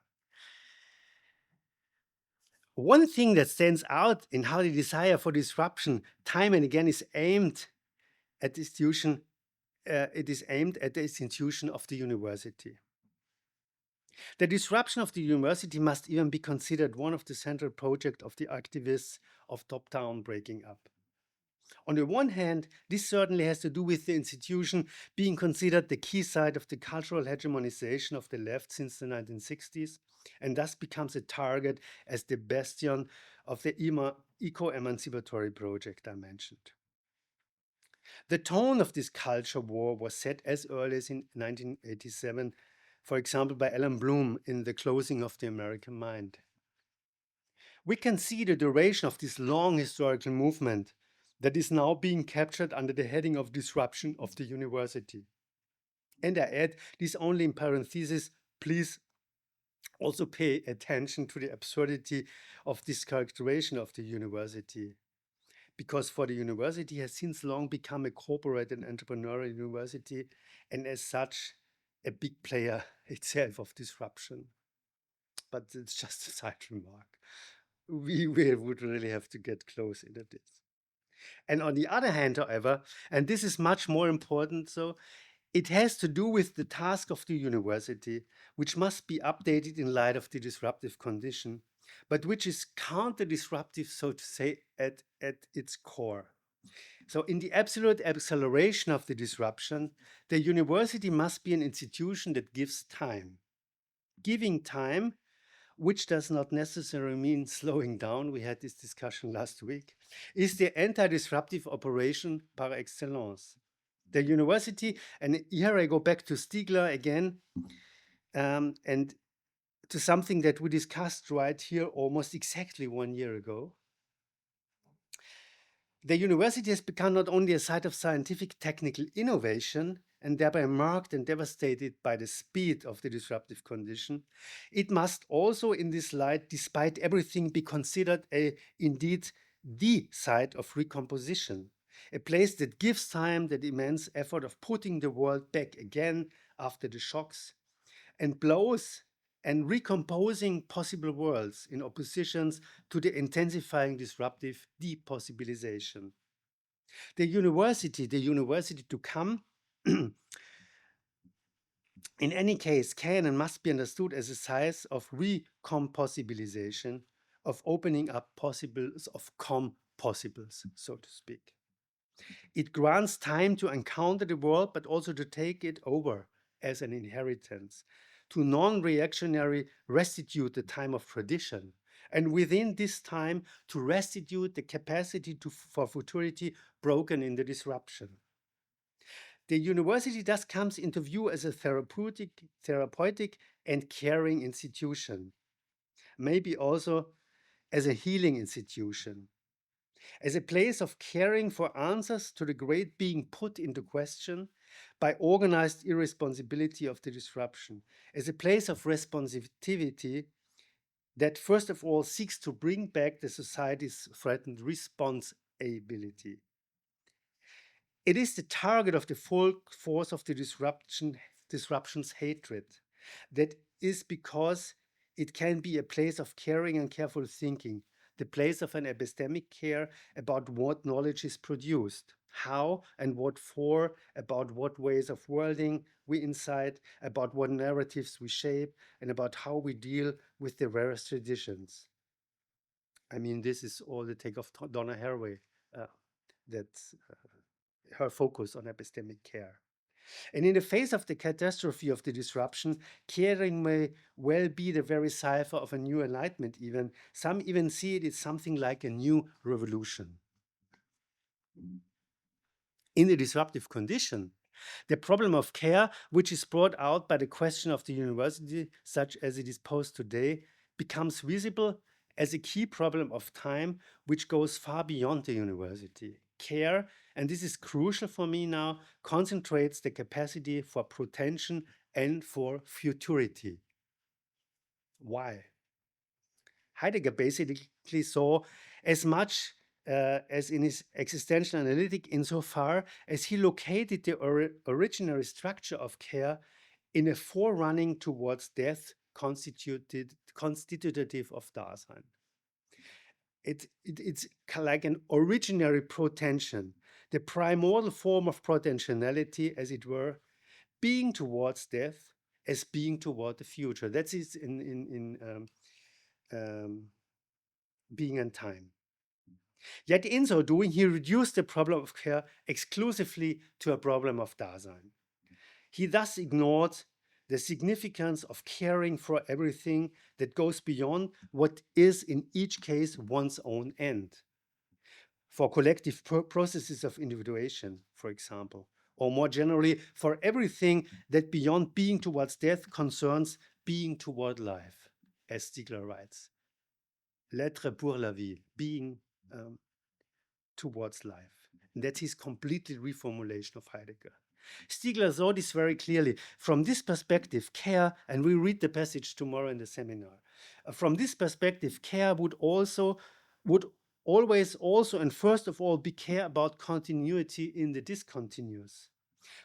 One thing that stands out in how the desire for disruption time and again is aimed at the institution, it is aimed at the institution of the university. The disruption of the university must even be considered one of the central projects of the activists of top-down breaking up. On the one hand, this certainly has to do with the institution being considered the key site of the cultural hegemonization of the left since the 1960s, and thus becomes a target as the bastion of the eco-emancipatory project I mentioned. The tone of this culture war was set as early as in 1987, for example, by Alan Bloom in The Closing of the American Mind. We can see the duration of this long historical movement that is now being captured under the heading of disruption of the university. And I add this only in parentheses, please also pay attention to the absurdity of this characterization of the university. Because for the university has since long become a corporate and entrepreneurial university, and as such, a big player itself of disruption. But it's just a side remark. We would really have to get close into this. And on the other hand, however, and this is much more important, so it has to do with the task of the university, which must be updated in light of the disruptive condition, but which is counter-disruptive, so to say, at its core. So in the absolute acceleration of the disruption, the university must be an institution that gives time. Giving time, which does not necessarily mean slowing down, we had this discussion last week, is the anti-disruptive operation par excellence. The university, and here I go back to Stiegler again, and to something that we discussed right here almost exactly 1 year ago. The university has become not only a site of scientific technical innovation and thereby marked and devastated by the speed of the disruptive condition, it must also in this light, despite everything, be considered indeed the site of recomposition, a place that gives time that immense effort of putting the world back again after the shocks, and blows and recomposing possible worlds in oppositions to the intensifying disruptive depossibilization. The university to come, in any case, can and must be understood as a size of recompossibilization, of opening up possibles of compossibles, so to speak. It grants time to encounter the world, but also to take it over as an inheritance, to non-reactionary restitute the time of tradition, and within this time to restitute the capacity for futurity broken in the disruption. The university thus comes into view as a therapeutic and caring institution, maybe also as a healing institution, as a place of caring for answers to the great being put into question by organized irresponsibility of the disruption, as a place of responsivity that first of all seeks to bring back the society's threatened responsibility. It is the target of the full force of the disruption's hatred. That is because it can be a place of caring and careful thinking, the place of an epistemic care about what knowledge is produced, how and what for, about what ways of worlding we incite, about what narratives we shape, and about how we deal with the various traditions. I mean, this is all the take of Donna Haraway, that's her focus on epistemic care. And in the face of the catastrophe of the disruption, caring may well be the very cipher of a new enlightenment even. Some even see it as something like a new revolution. In the disruptive condition, the problem of care, which is brought out by the question of the university, such as it is posed today, becomes visible as a key problem of time which goes far beyond the university. Care, and this is crucial for me now, concentrates the capacity for protension and for futurity. Why? Heidegger basically saw as much as in his existential analytic insofar as he located the originary structure of care in a forerunning towards death constitutive of Dasein. It's like an originary protension, the primordial form of potentiality, as it were, being towards death as being toward the future. That is in Being and Time. Yet in so doing, he reduced the problem of care exclusively to a problem of Dasein. He thus ignored the significance of caring for everything that goes beyond what is in each case one's own end. For collective processes of individuation, for example, or more generally, for everything that beyond being towards death concerns being toward life, as Stiegler writes. L'être pour la vie, being towards life. And that's his completely reformulation of Heidegger. Stiegler saw this very clearly. From this perspective, care, and we read the passage tomorrow in the seminar, from this perspective, care would always also and first of all be care about continuity in the discontinuous.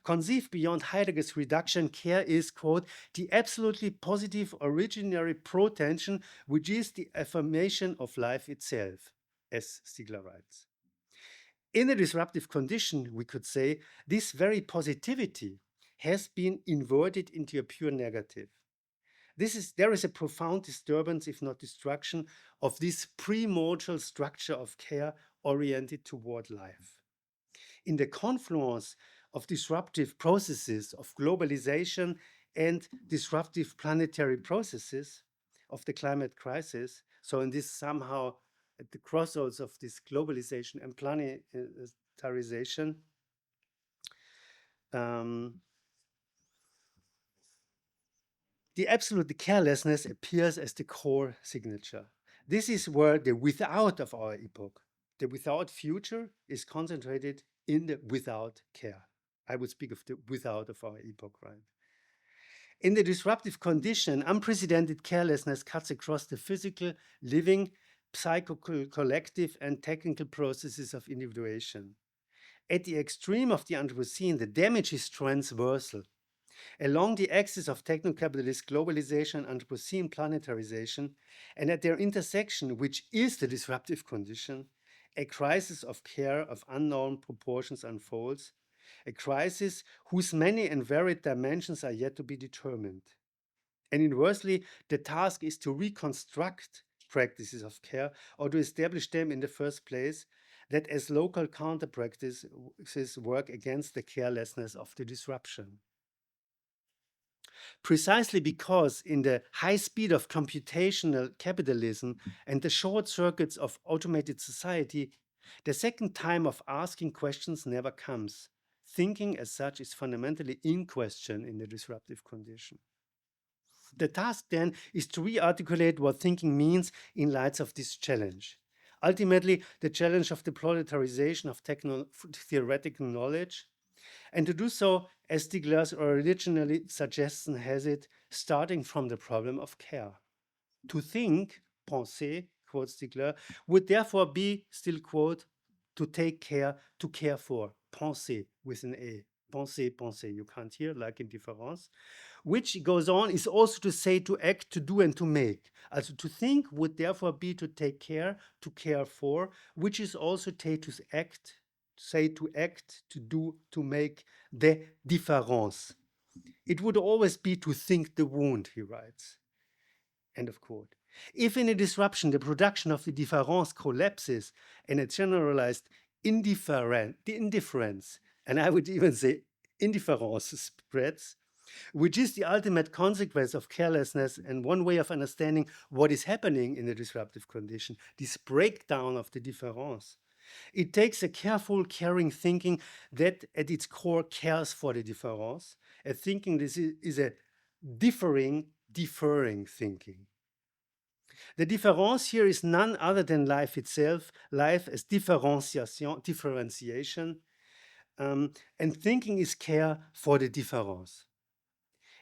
Conceived beyond Heidegger's reduction, care is, quote, the absolutely positive originary protension, which is the affirmation of life itself, as Stiegler writes. In a disruptive condition, we could say, this very positivity has been inverted into a pure negative. There is a profound disturbance, if not destruction, of this primordial structure of care oriented toward life. In the confluence of disruptive processes of globalization and disruptive planetary processes of the climate crisis, so in this somehow at the crossroads of this globalization and planetarization, the absolute carelessness appears as the core signature. This is where the without of our epoch, the without future, is concentrated in the without care. I would speak of the without of our epoch, right? In the disruptive condition, unprecedented carelessness cuts across the physical, living, psycho-collective, and technical processes of individuation. At the extreme of the Anthropocene, the damage is transversal. Along the axis of techno-capitalist globalization, Anthropocene planetarization, and at their intersection, which is the disruptive condition, a crisis of care of unknown proportions unfolds, a crisis whose many and varied dimensions are yet to be determined. And inversely, the task is to reconstruct practices of care or to establish them in the first place that as local counter practices work against the carelessness of the disruption. Precisely because in the high speed of computational capitalism and the short circuits of automated society, the second time of asking questions never comes. Thinking as such is fundamentally in question in the disruptive condition. The task then is to re-articulate what thinking means in light of this challenge. Ultimately, the challenge of the proletarization of theoretical knowledge, and to do so, as Stiegler's originally suggestion has it, starting from the problem of care. To think, penser, quotes Stiegler, would therefore be, still quote, to take care, to care for, penser with an A. Penser, penser, you can't hear, like in difference. Which goes on is also to say to act, to do, and to make. Also to think would therefore be to take care, to care for, which is also to act, say to act, to do, to make the différence. It would always be to think the wound, he writes. End of quote. If in a disruption the production of the différence collapses and a generalized indifference, and I would even say indifference spreads, which is the ultimate consequence of carelessness and one way of understanding what is happening in a disruptive condition, this breakdown of the différence. It takes a careful, caring thinking that at its core cares for the différence, a thinking this is a deferring thinking. The différence here is none other than life itself, life as differentiation, and thinking is care for the différence.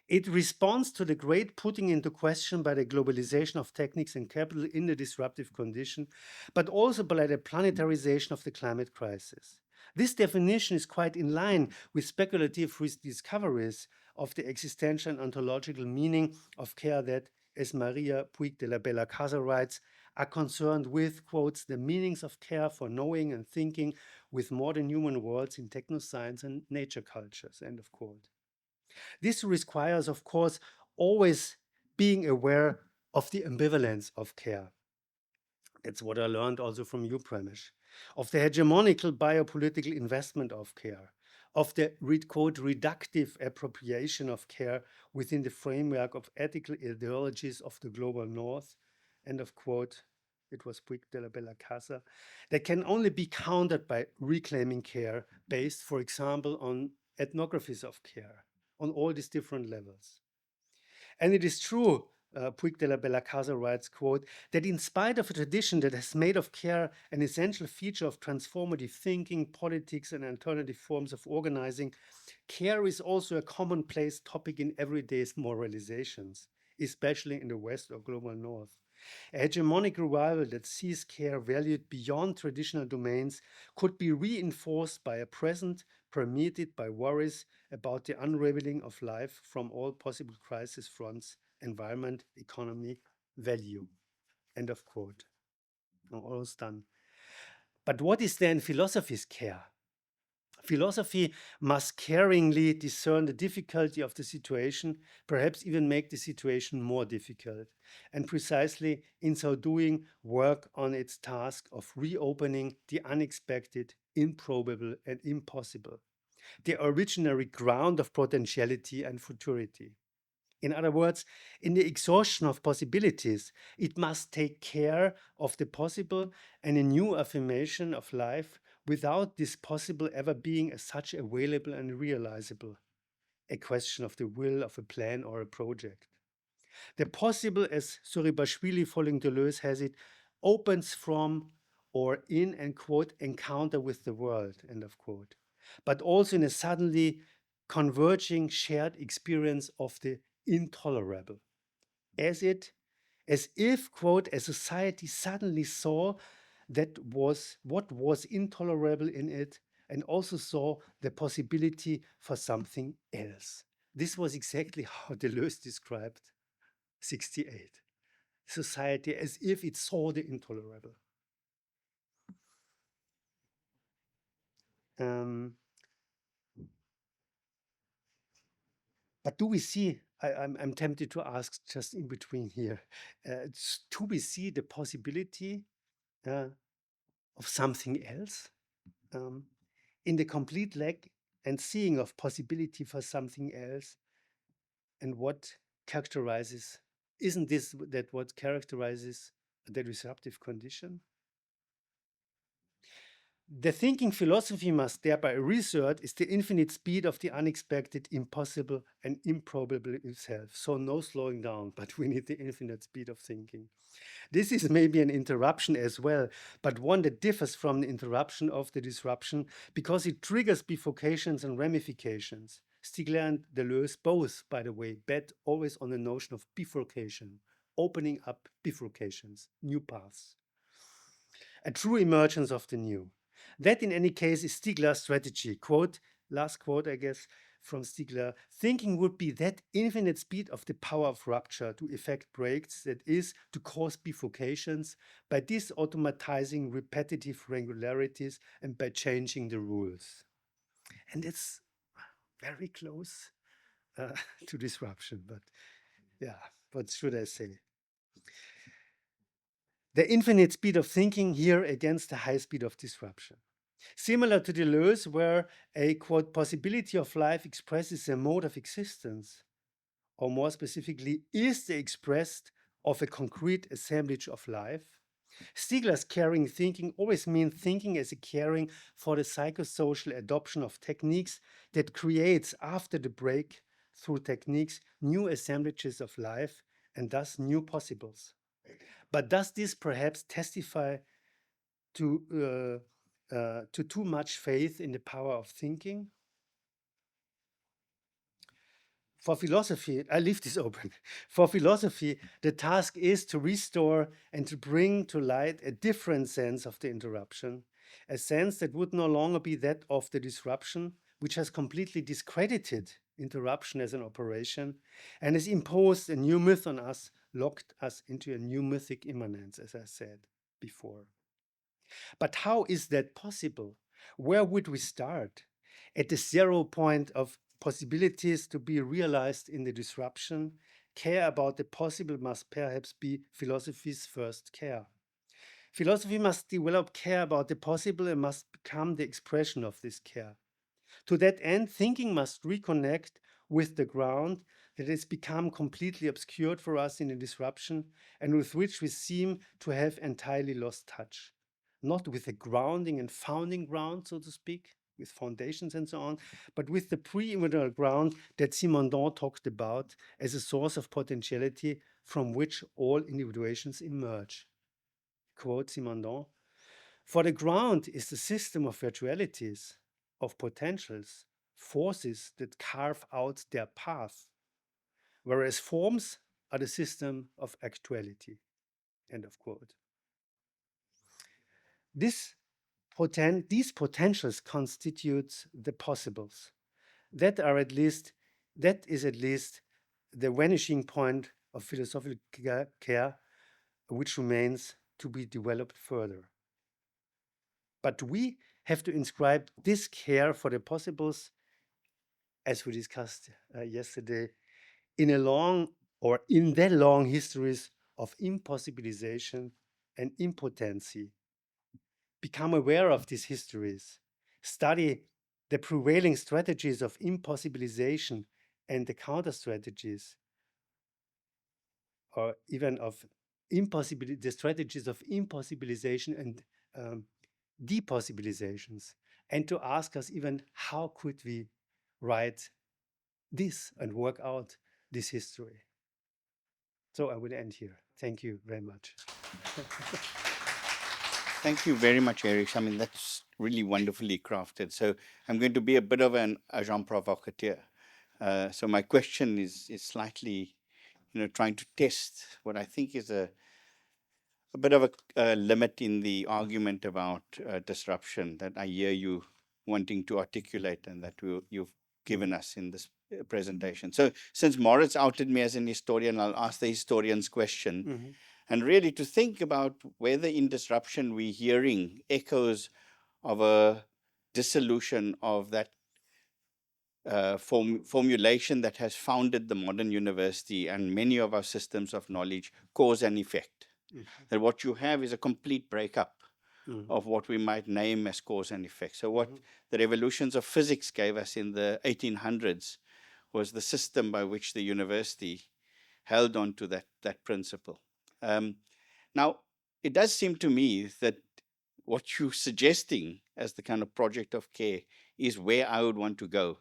It responds to the great putting into question by the globalization of techniques and capital in the disruptive condition, but also by the planetarization of the climate crisis. This definition is quite in line with speculative rediscoveries of the existential and ontological meaning of care that, as Maria Puig de la Bella Casa writes, are concerned with, quotes, the meanings of care for knowing and thinking with modern human worlds in technoscience and nature cultures, end of quote. This requires, of course, always being aware of the ambivalence of care. That's what I learned also from you, Premish. Of the hegemonical biopolitical investment of care, of the, quote, reductive appropriation of care within the framework of ethical ideologies of the global north, end of quote, it was Puig de la Bella Casa, that can only be countered by reclaiming care based, for example, on ethnographies of care, on all these different levels. And it is true, Puig de la Bella Casa writes, quote, that in spite of a tradition that has made of care an essential feature of transformative thinking, politics, and alternative forms of organizing, care is also a commonplace topic in everyday moralizations, especially in the West or global North. A hegemonic revival that sees care valued beyond traditional domains could be reinforced by a present permeated by worries about the unraveling of life from all possible crisis fronts: environment, economy, value. End of quote. Now, almost done. But what is then philosophy's care? Philosophy must caringly discern the difficulty of the situation, perhaps even make the situation more difficult, and precisely in so doing, work on its task of reopening the unexpected, improbable, and impossible, the originary ground of potentiality and futurity. In other words, in the exhaustion of possibilities, it must take care of the possible and a new affirmation of life without this possible ever being as such available and realizable, a question of the will of a plan or a project. The possible, as Suribashvili following Deleuze has it, opens from or in and quote encounter with the world, end of quote, but also in a suddenly converging shared experience of the intolerable, as if, quote, a society suddenly saw that was what was intolerable in it and also saw the possibility for something else. This was exactly how Deleuze described 68. Society as if it saw the intolerable. But do we see, I'm tempted to ask just in between here, do we see the possibility of something else? In the complete lack and seeing of possibility for something else, and what characterizes, isn't this that what characterizes the disruptive condition? The thinking philosophy must thereby reassert is the infinite speed of the unexpected, impossible, and improbable itself. So no slowing down, but we need the infinite speed of thinking. This is maybe an interruption as well, but one that differs from the interruption of the disruption because it triggers bifurcations and ramifications. Stiegler and Deleuze both, by the way, bet always on the notion of bifurcation, opening up bifurcations, new paths, a true emergence of the new. That, in any case, is Stiegler's strategy. Quote, last quote, I guess, from Stiegler: thinking would be that infinite speed of the power of rupture to effect breaks, that is, to cause bifurcations, by disautomatizing repetitive regularities and by changing the rules. And it's very close to disruption, but yeah, what should I say? The infinite speed of thinking here against the high speed of disruption. Similar to Deleuze, where a, quote, possibility of life expresses a mode of existence, or more specifically, is the expressed of a concrete assemblage of life, Stiegler's caring thinking always means thinking as a caring for the psychosocial adoption of techniques that creates, after the break through techniques, new assemblages of life and thus new possibles. But does this perhaps testify to too much faith in the power of thinking? For philosophy, I leave this open. For philosophy, the task is to restore and to bring to light a different sense of the interruption, a sense that would no longer be that of the disruption, which has completely discredited interruption as an operation and has imposed a new myth on us, locked us into a new mythic immanence, as I said before. But how is that possible? Where would we start? At the 0 point of possibilities to be realized in the disruption, care about the possible must perhaps be philosophy's first care. Philosophy must develop care about the possible and must become the expression of this care. To that end, thinking must reconnect with the ground that has become completely obscured for us in the disruption and with which we seem to have entirely lost touch. Not with a grounding and founding ground, so to speak, with foundations and so on, but with the pre-individual ground that Simondon talked about as a source of potentiality from which all individuations emerge. Quote Simondon, "For the ground is the system of virtualities, of potentials, forces that carve out their path, whereas forms are the system of actuality." End of quote. These potentials constitute the possibles. That is at least the vanishing point of philosophical care, which remains to be developed further. But we have to inscribe this care for the possibles, as we discussed yesterday, in the long histories of impossibilization and impotency. Become aware of these histories, study the prevailing strategies of impossibilization and the counter strategies, or even of the strategies of impossibilization and depossibilizations, and to ask us even how could we write this and work out this history. So I will end here. Thank you very much. Thank you very much, Erich. I mean, that's really wonderfully crafted. So I'm going to be a bit of an agent provocateur. So my question is slightly, trying to test what I think is a bit of a limit in the argument about disruption that I hear you wanting to articulate and that you've given us in this presentation. So since Moritz outed me as an historian, I'll ask the historian's question. And really to think about whether in disruption we're hearing echoes of a dissolution of that formulation that has founded the modern university and many of our systems of knowledge, cause and effect. That what you have is a complete breakup of what we might name as cause and effect. So what the revolutions of physics gave us in the 1800s was the system by which the university held on to that principle. Now, it does seem to me that what you're suggesting as the kind of project of care is where I would want to go.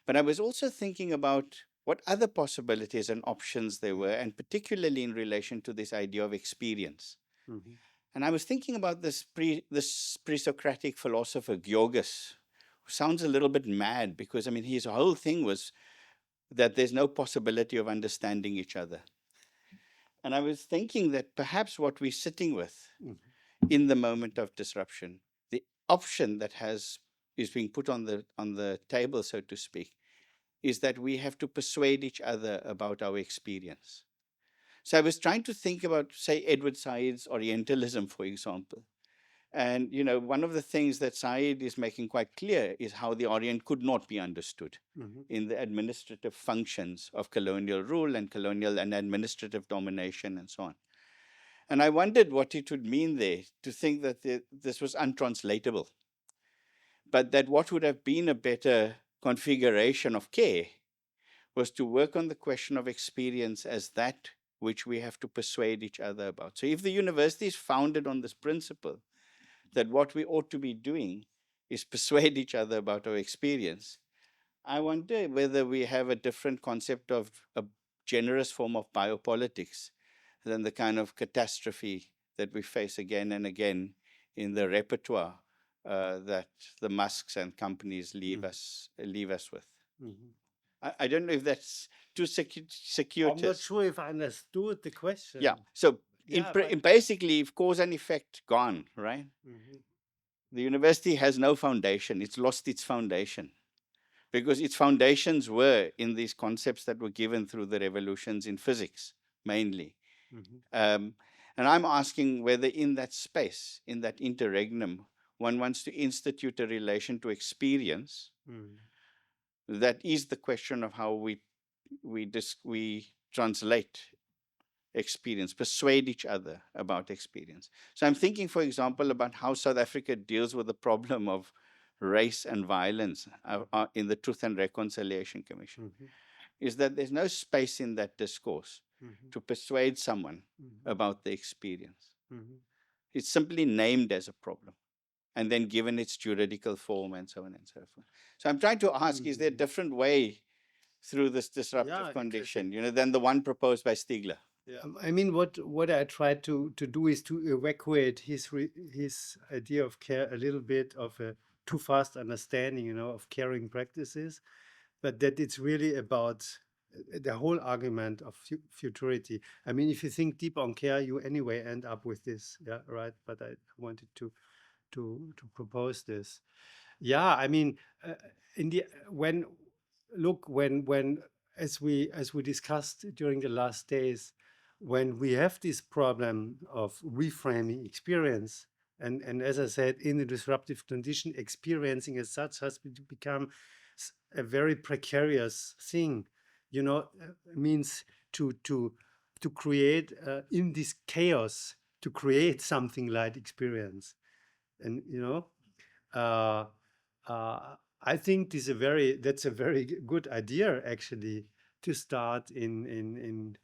But I was also thinking about what other possibilities and options there were, and particularly in relation to this idea of experience. And I was thinking about this pre-Socratic philosopher, Georges, who sounds a little bit mad because, I mean, his whole thing was that there's no possibility of understanding each other. And I was thinking that perhaps what we're sitting with in the moment of disruption, the option that is being put on the table, so to speak, is that we have to persuade each other about our experience. So I was trying to think about, say, Edward Said's Orientalism, for example. And, one of the things that Said is making quite clear is how the Orient could not be understood in the administrative functions of colonial rule and colonial and administrative domination and so on. And I wondered what it would mean there to think that this was untranslatable, but that what would have been a better configuration of care was to work on the question of experience as that which we have to persuade each other about. So if the university is founded on this principle, that what we ought to be doing is persuade each other about our experience, I wonder whether we have a different concept of a generous form of biopolitics than the kind of catastrophe that we face again and again in the repertoire that the Musks and companies leave us with. I don't know if that's too circuitous. I'm not sure if I understood the question. Yeah. So basically, if cause and effect gone, right? The university has no foundation. It's lost its foundation because its foundations were in these concepts that were given through the revolutions in physics, mainly. And I'm asking whether in that space, in that interregnum, one wants to institute a relation to experience. That is the question of how we translate experience, persuade each other about experience. So I'm thinking, for example, about how South Africa deals with the problem of race and violence in the Truth and Reconciliation Commission, is that there's no space in that discourse to persuade someone about the experience. It's simply named as a problem. and then given its juridical form and so on and so forth. So I'm trying to ask, is there a different way through this disruptive condition, than the one proposed by Stiegler? Yeah. I mean, what I try to do is to evacuate his idea of care a little bit of a too fast understanding, of caring practices, but that it's really about the whole argument of futurity. I mean, if you think deep on care, you anyway end up with this, yeah, right? But I wanted to propose this. Yeah, I mean, in the when as we discussed during the last days, when we have this problem of reframing experience, and as I said, in the disruptive condition, experiencing as such has become a very precarious thing. Means to create in this chaos, to create something like experience, and I think that's a very good idea actually, to start in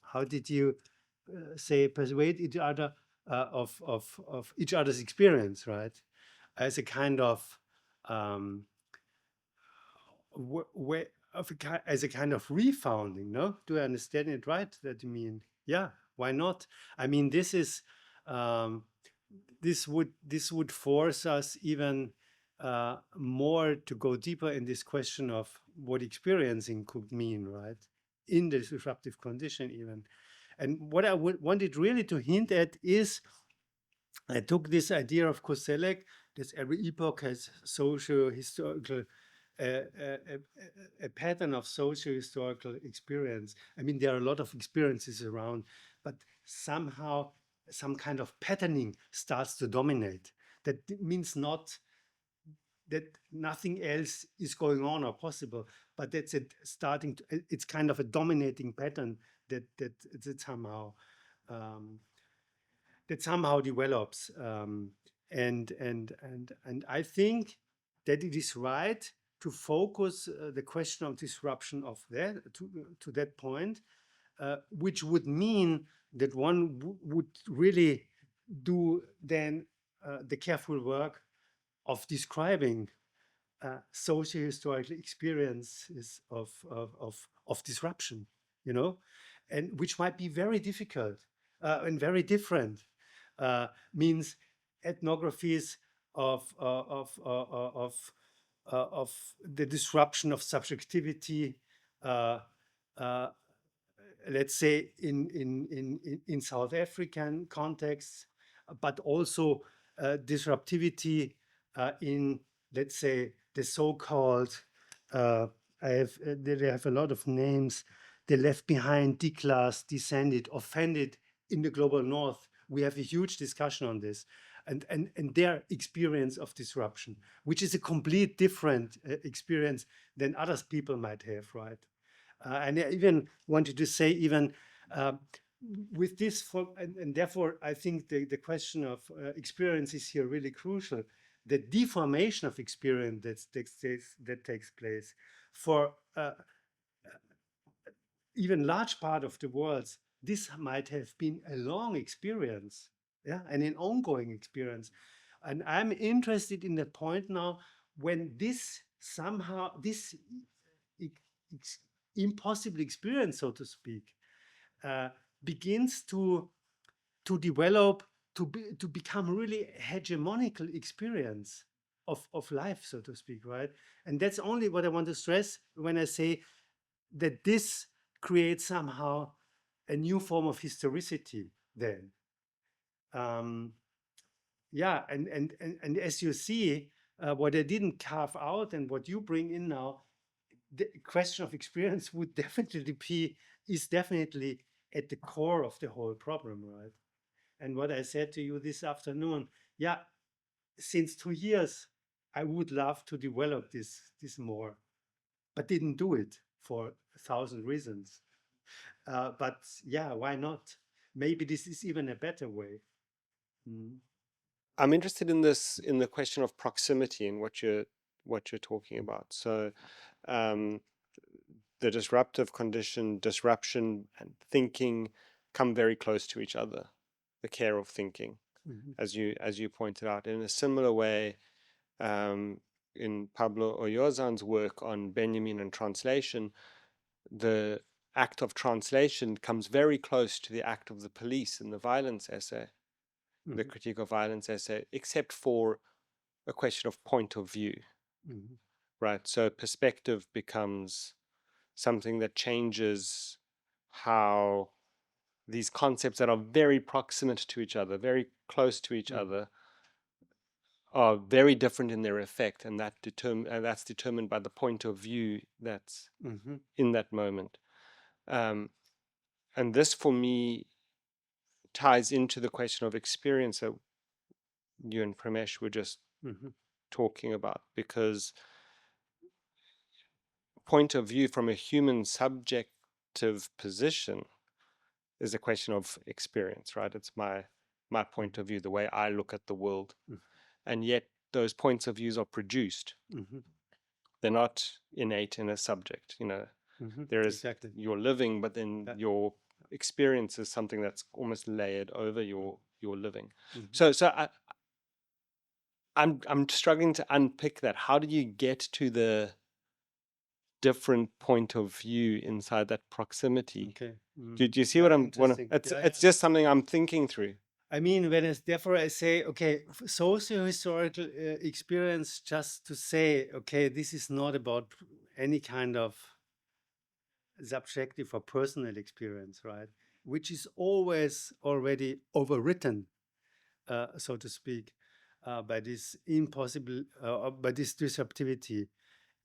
how did you say, persuade each other of each other's experience, right? As a kind of way as a kind of refounding, no? Do I understand it right? That you mean, yeah, why not? I mean, this is this would force us even more to go deeper in this question of what experiencing could mean, right? In the disruptive condition even. And what I wanted really to hint at is, I took this idea of Koselleck, that every epoch has socio-historical, a pattern of socio-historical experience. I mean, there are a lot of experiences around, but somehow some kind of patterning starts to dominate. That means not that nothing else is going on or possible, but that's it starting to, it's kind of a dominating pattern that somehow develops. And I think that it is right to focus the question of disruption of that to that point, which would mean that one would really do then the careful work of describing socio-historical experiences of disruption, and which might be very difficult and very different. Means ethnographies of the disruption of subjectivity, let's say in South African contexts, but also disruptivity in, let's say, the so-called, they have a lot of names, the left behind, declassed, descended, offended in the global north. We have a huge discussion on this, and their experience of disruption, which is a complete different experience than others people might have, right? And I even wanted to say, even with this, and therefore I think the question of experience is here really crucial. The deformation of experience that takes place for even large part of the world, this might have been a long experience, yeah, and an ongoing experience. And I'm interested in the point now when this somehow, this impossible experience, so to speak, begins to develop, to become really hegemonical experience of life, so to speak, right? And that's only what I want to stress when I say that this creates somehow a new form of historicity then. Yeah, and as you see, what I didn't carve out and what you bring in now, the question of experience would is definitely at the core of the whole problem, right? And what I said to you this afternoon, yeah, since 2 years, I would love to develop this more, but didn't do it for 1,000 reasons. But yeah, why not? Maybe this is even a better way. I'm interested in this, in the question of proximity and what you're talking about. So the disruptive condition, disruption and thinking come very close to each other, the care of thinking. as you pointed out. In a similar way, in Pablo Oyozan's work on Benjamin and translation, the act of translation comes very close to the act of the police in the violence essay, the critique of violence essay, except for a question of point of view, right? So perspective becomes something that changes how these concepts that are very proximate to each other, very close to each other, are very different in their effect, and that's determined by the point of view that's in that moment. And this, for me, ties into the question of experience that you and Pramesh were just talking about, because point of view from a human subjective position is a question of experience, right? It's my point of view, the way I look at the world. And yet those points of views are produced. They're not innate in a subject, you know. There is your living, but then your experience is something that's almost layered over your living. So I'm struggling to unpick that. How do you get to the different point of view inside that proximity? Do you see what I'm? It's just something I'm thinking through. I mean, therefore I say, okay, socio-historical experience, just to say, okay, this is not about any kind of subjective or personal experience, right? Which is always already overwritten, so to speak, by this by this disruptivity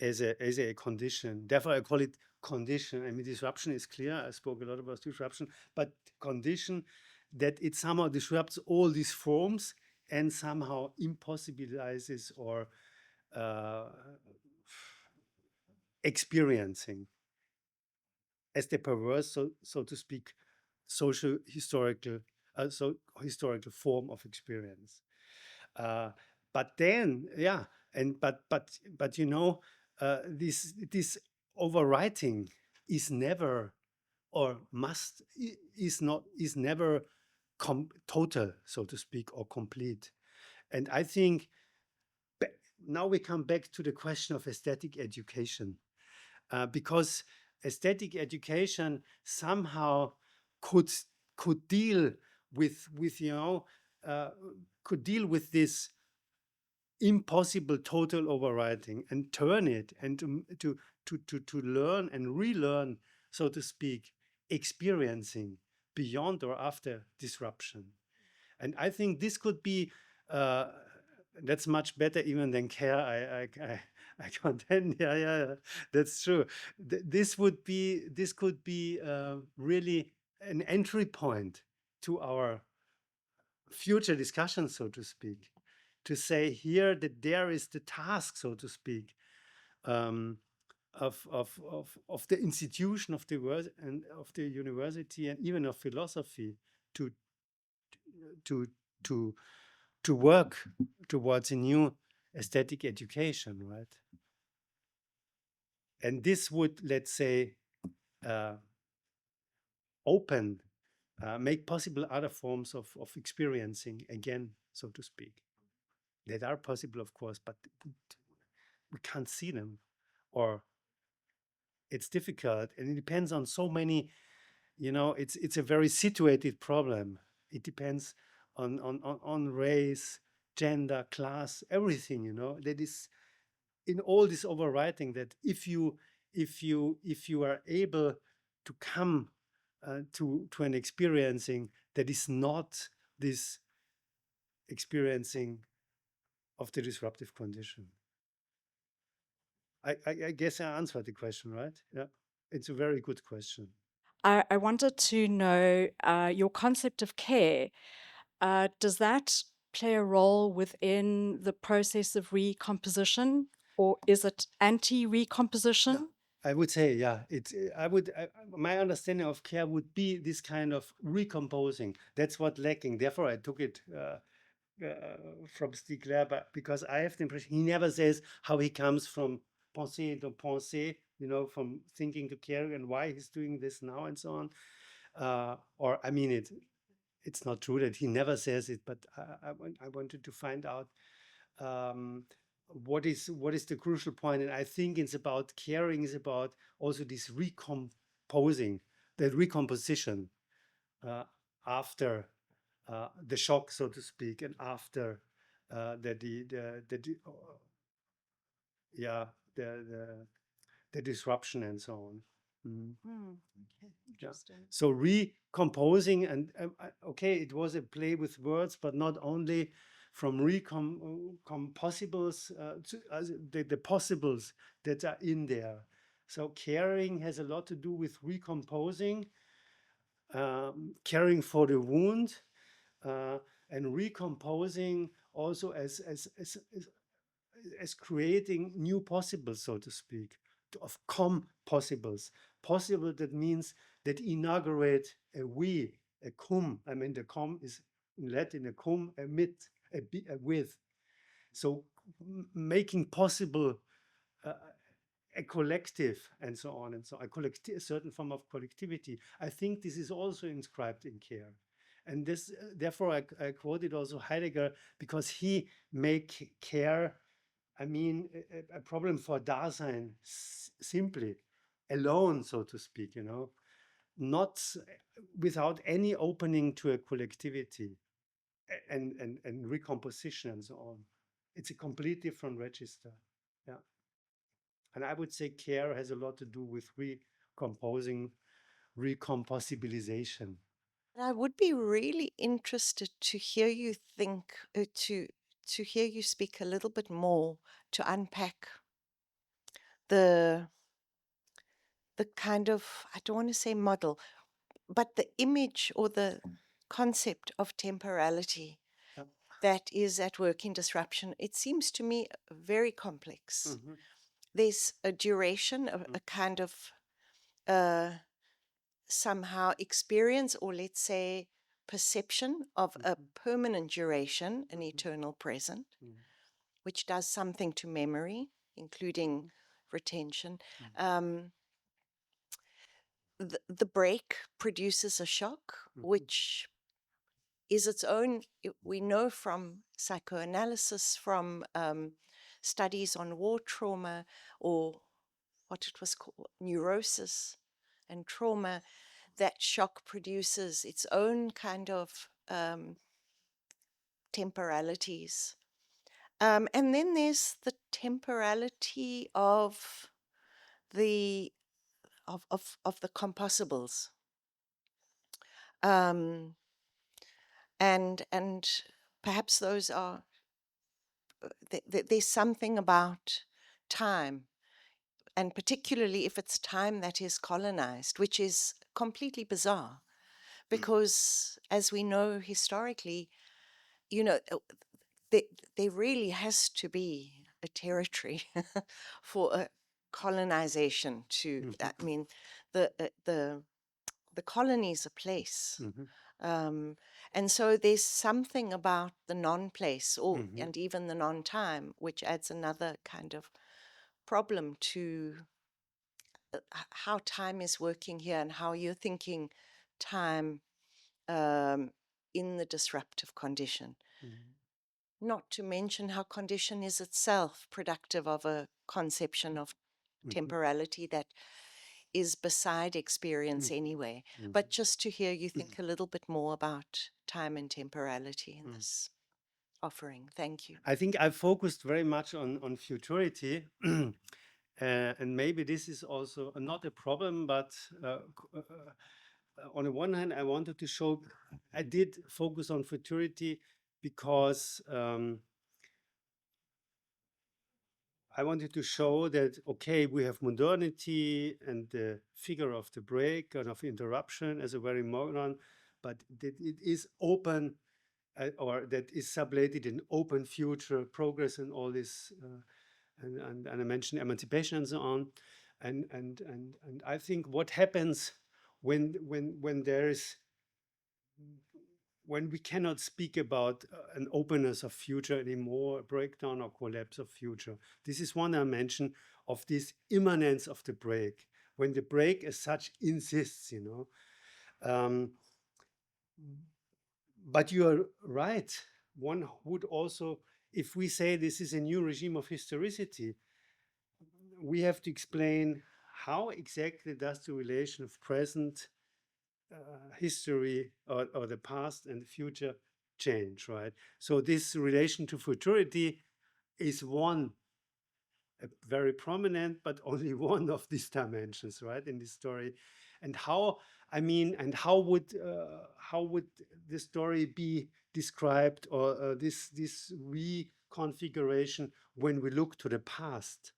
as a condition. Therefore, I call it condition. I mean, disruption is clear. I spoke a lot about disruption, but condition, that it somehow disrupts all these forms and somehow impossibilizes or experiencing as the perverse, so to speak, social historical form of experience. But then, yeah, and but you know, this overwriting is never or is never total, so to speak, or complete. And I think now we come back to the question of aesthetic education, because aesthetic education somehow could deal with could deal with this impossible total overwriting and turn it and to learn and relearn, so to speak, experiencing beyond or after disruption. And I think this could be that's much better even than care. I contend. Yeah, that's true. This could be really an entry point to our future discussion, so to speak, to say here that there is the task, so to speak, of the institution of the world and of the university and even of philosophy to work towards a new aesthetic education, right? And this would, let's say, open, make possible other forms of experiencing again, so to speak. That are possible, of course, but we can't see them, or it's difficult, and it depends on so many. You know, it's a very situated problem. It depends on race, gender, class, everything. You know, that is in all this overwriting. That if you are able to come to an experiencing that is not this experiencing of the disruptive condition. I guess I answered the question, right? Yeah, it's a very good question. I wanted to know your concept of care. Does that play a role within the process of recomposition, or is it anti-recomposition? No, I would say, yeah. My understanding of care would be this kind of recomposing. That's what lacking. Therefore, I took it from Stiegler, but because I have the impression he never says how he comes from pensée to pensée, you know, from thinking to care and why he's doing this now and so on. Or I mean, it's not true that he never says it, but I wanted to find out what is the crucial point. And I think it's about caring, is about also this recomposing, the recomposition after the shock, so to speak, and after the disruption and so on. Okay, interesting. So recomposing, and okay, it was a play with words, but not only from recomposibles to the possibles that are in there. So caring has a lot to do with recomposing, caring for the wound, and recomposing also as creating new possibles, so to speak, of possibles. Possible, that means that inaugurate a we, a cum. I mean, the cum is in Latin a cum, a mit, a with. So making possible a collective and so on and so on, a certain form of collectivity. I think this is also inscribed in care. And this, therefore, I quoted also Heidegger, because he make care, I mean, a problem for Dasein simply, alone, so to speak, you know, not without any opening to a collectivity and recomposition and so on. It's a complete different register. Yeah. And I would say care has a lot to do with recomposing, recompossibilization. I would be really interested to hear you think, to hear you speak a little bit more, to unpack the kind of, I don't want to say model, but the image or the concept of temporality that is at work in disruption. It seems to me very complex. There's a duration, a kind of somehow experience, or let's say perception of a permanent duration, an eternal present, which does something to memory, including retention. The break produces a shock, which is its own, we know from psychoanalysis, from studies on war trauma, or what it was called, neurosis and trauma, that shock produces its own kind of temporalities. And then there's the temporality of the compossibles. And perhaps those are, there's something about time, and particularly if it's time that is colonized, which is completely bizarre, because as we know historically, you know, there really has to be a territory for a colonization to, I mean, the colony's a place. And so there's something about the non-place, or and even the non-time, which adds another kind of problem to how time is working here and how you're thinking time in the disruptive condition. Not to mention how condition is itself productive of a conception of temporality that is beside experience anyway. But just to hear you think a little bit more about time and temporality in this offering. Thank you. I think I focused very much on futurity. And maybe this is also not a problem, but on the one hand, I wanted to show, I did focus on futurity because I wanted to show that, okay, we have modernity and the figure of the break and of interruption as a very modern, but that it is open, or that is sublated in open future progress and all this, and I mentioned emancipation and so on. And I think what happens when there is, when we cannot speak about an openness of future anymore, a breakdown or collapse of future. This is one dimension of this immanence of the break, when the break as such insists, you know. But you are right. One would also, if we say this is a new regime of historicity, we have to explain how exactly does the relation of present history or the past and the future change, right? So this relation to futurity is one, a very prominent, but only one of these dimensions, right, in this story. And how, I mean, and how would the story be described, or this reconfiguration when we look to the past?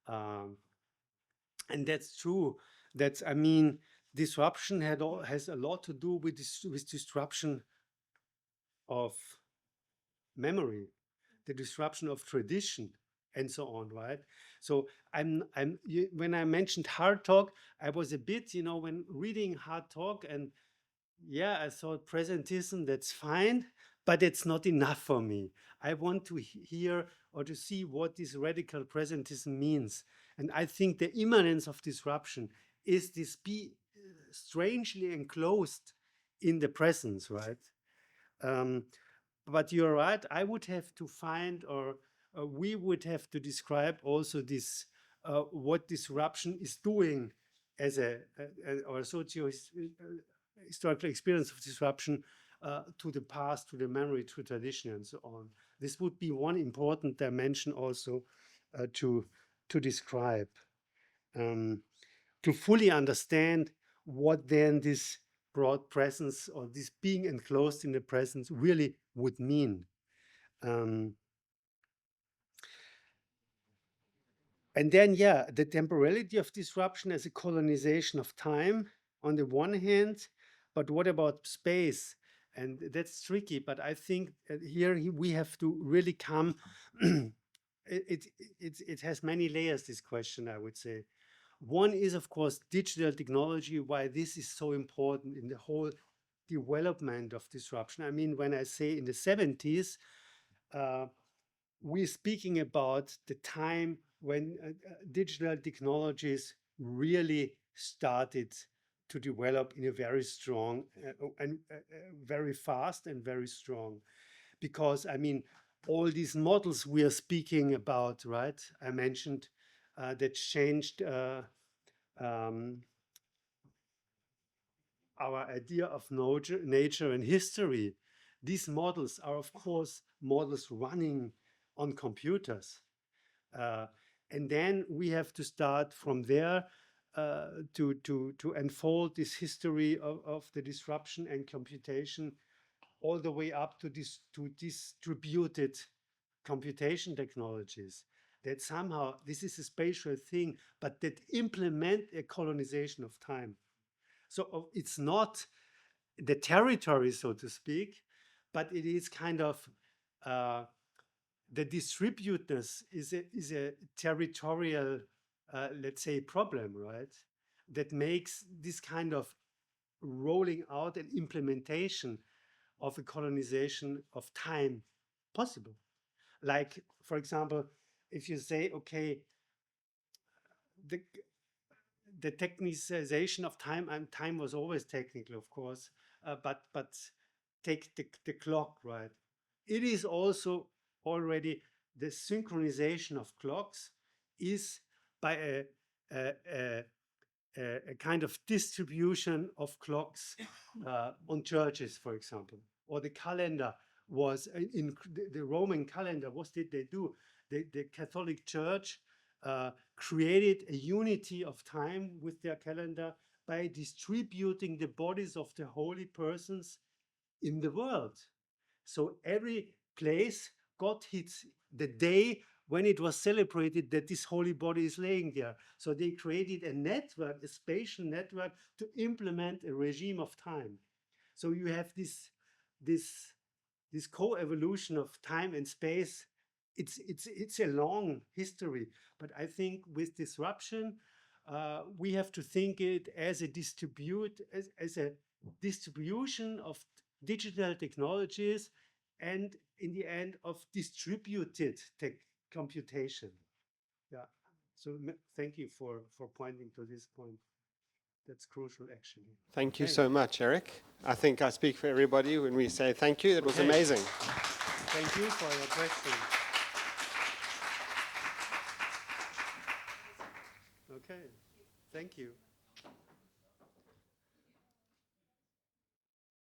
And that's true. That's, I mean, disruption has a lot to do with with disruption of memory, the disruption of tradition, and so on, right? So when I mentioned hard talk, I was a bit, when reading hard talk, and yeah, I thought presentism, that's fine, but it's not enough for me. I want to hear or to see what this radical presentism means. And I think the immanence of disruption is this strangely enclosed in the presence, right? But you're right, I would have to find, or we would have to describe also this, what disruption is doing as or historical experience of disruption to the past, to the memory, to tradition, and so on. This would be one important dimension also to describe, to fully understand what then this broad presence, or this being enclosed in the presence, really would mean. And then, yeah, the temporality of disruption as a colonization of time on the one hand, but what about space? And that's tricky, but I think here we have to really come, it has many layers, this question, I would say. One is, of course, digital technology, why this is so important in the whole development of disruption. I mean, when I say in the 70s, we're speaking about the time when digital technologies really started to develop in a very strong and very fast and very strong. Because, I mean, all these models we are speaking about, right? I mentioned that changed our idea of nature and history. These models are, of course, models running on computers. And then we have to start from there to unfold this history of the disruption and computation all the way up to distributed computation technologies that somehow, this is a spatial thing, but that implement a colonization of time. So it's not the territory, so to speak, but it is kind of the distributedness is a territorial, let's say, problem, right? That makes this kind of rolling out and implementation of a colonization of time possible. Like, for example, if you say, okay, the technicization of time, and time was always technical, of course, but take the clock, right? It is also already the synchronization of clocks is by a kind of distribution of clocks on churches, for example, or the calendar was in the Roman calendar. What did they do? The Catholic Church created a unity of time with their calendar by distributing the bodies of the holy persons in the world. So every place got the day when it was celebrated that this holy body is laying there. So they created a network, a spatial network, to implement a regime of time. So you have this co-evolution of time and space. It's a long history, but I think with disruption, we have to think it as a distribution of digital technologies, and in the end of distributed computation. Yeah. So thank you for pointing to this point. That's crucial, actually. Thank you Okay. so much, Erich. I think I speak for everybody when we say thank you. It was Okay. amazing. Thank you for your question. Okay, thank you.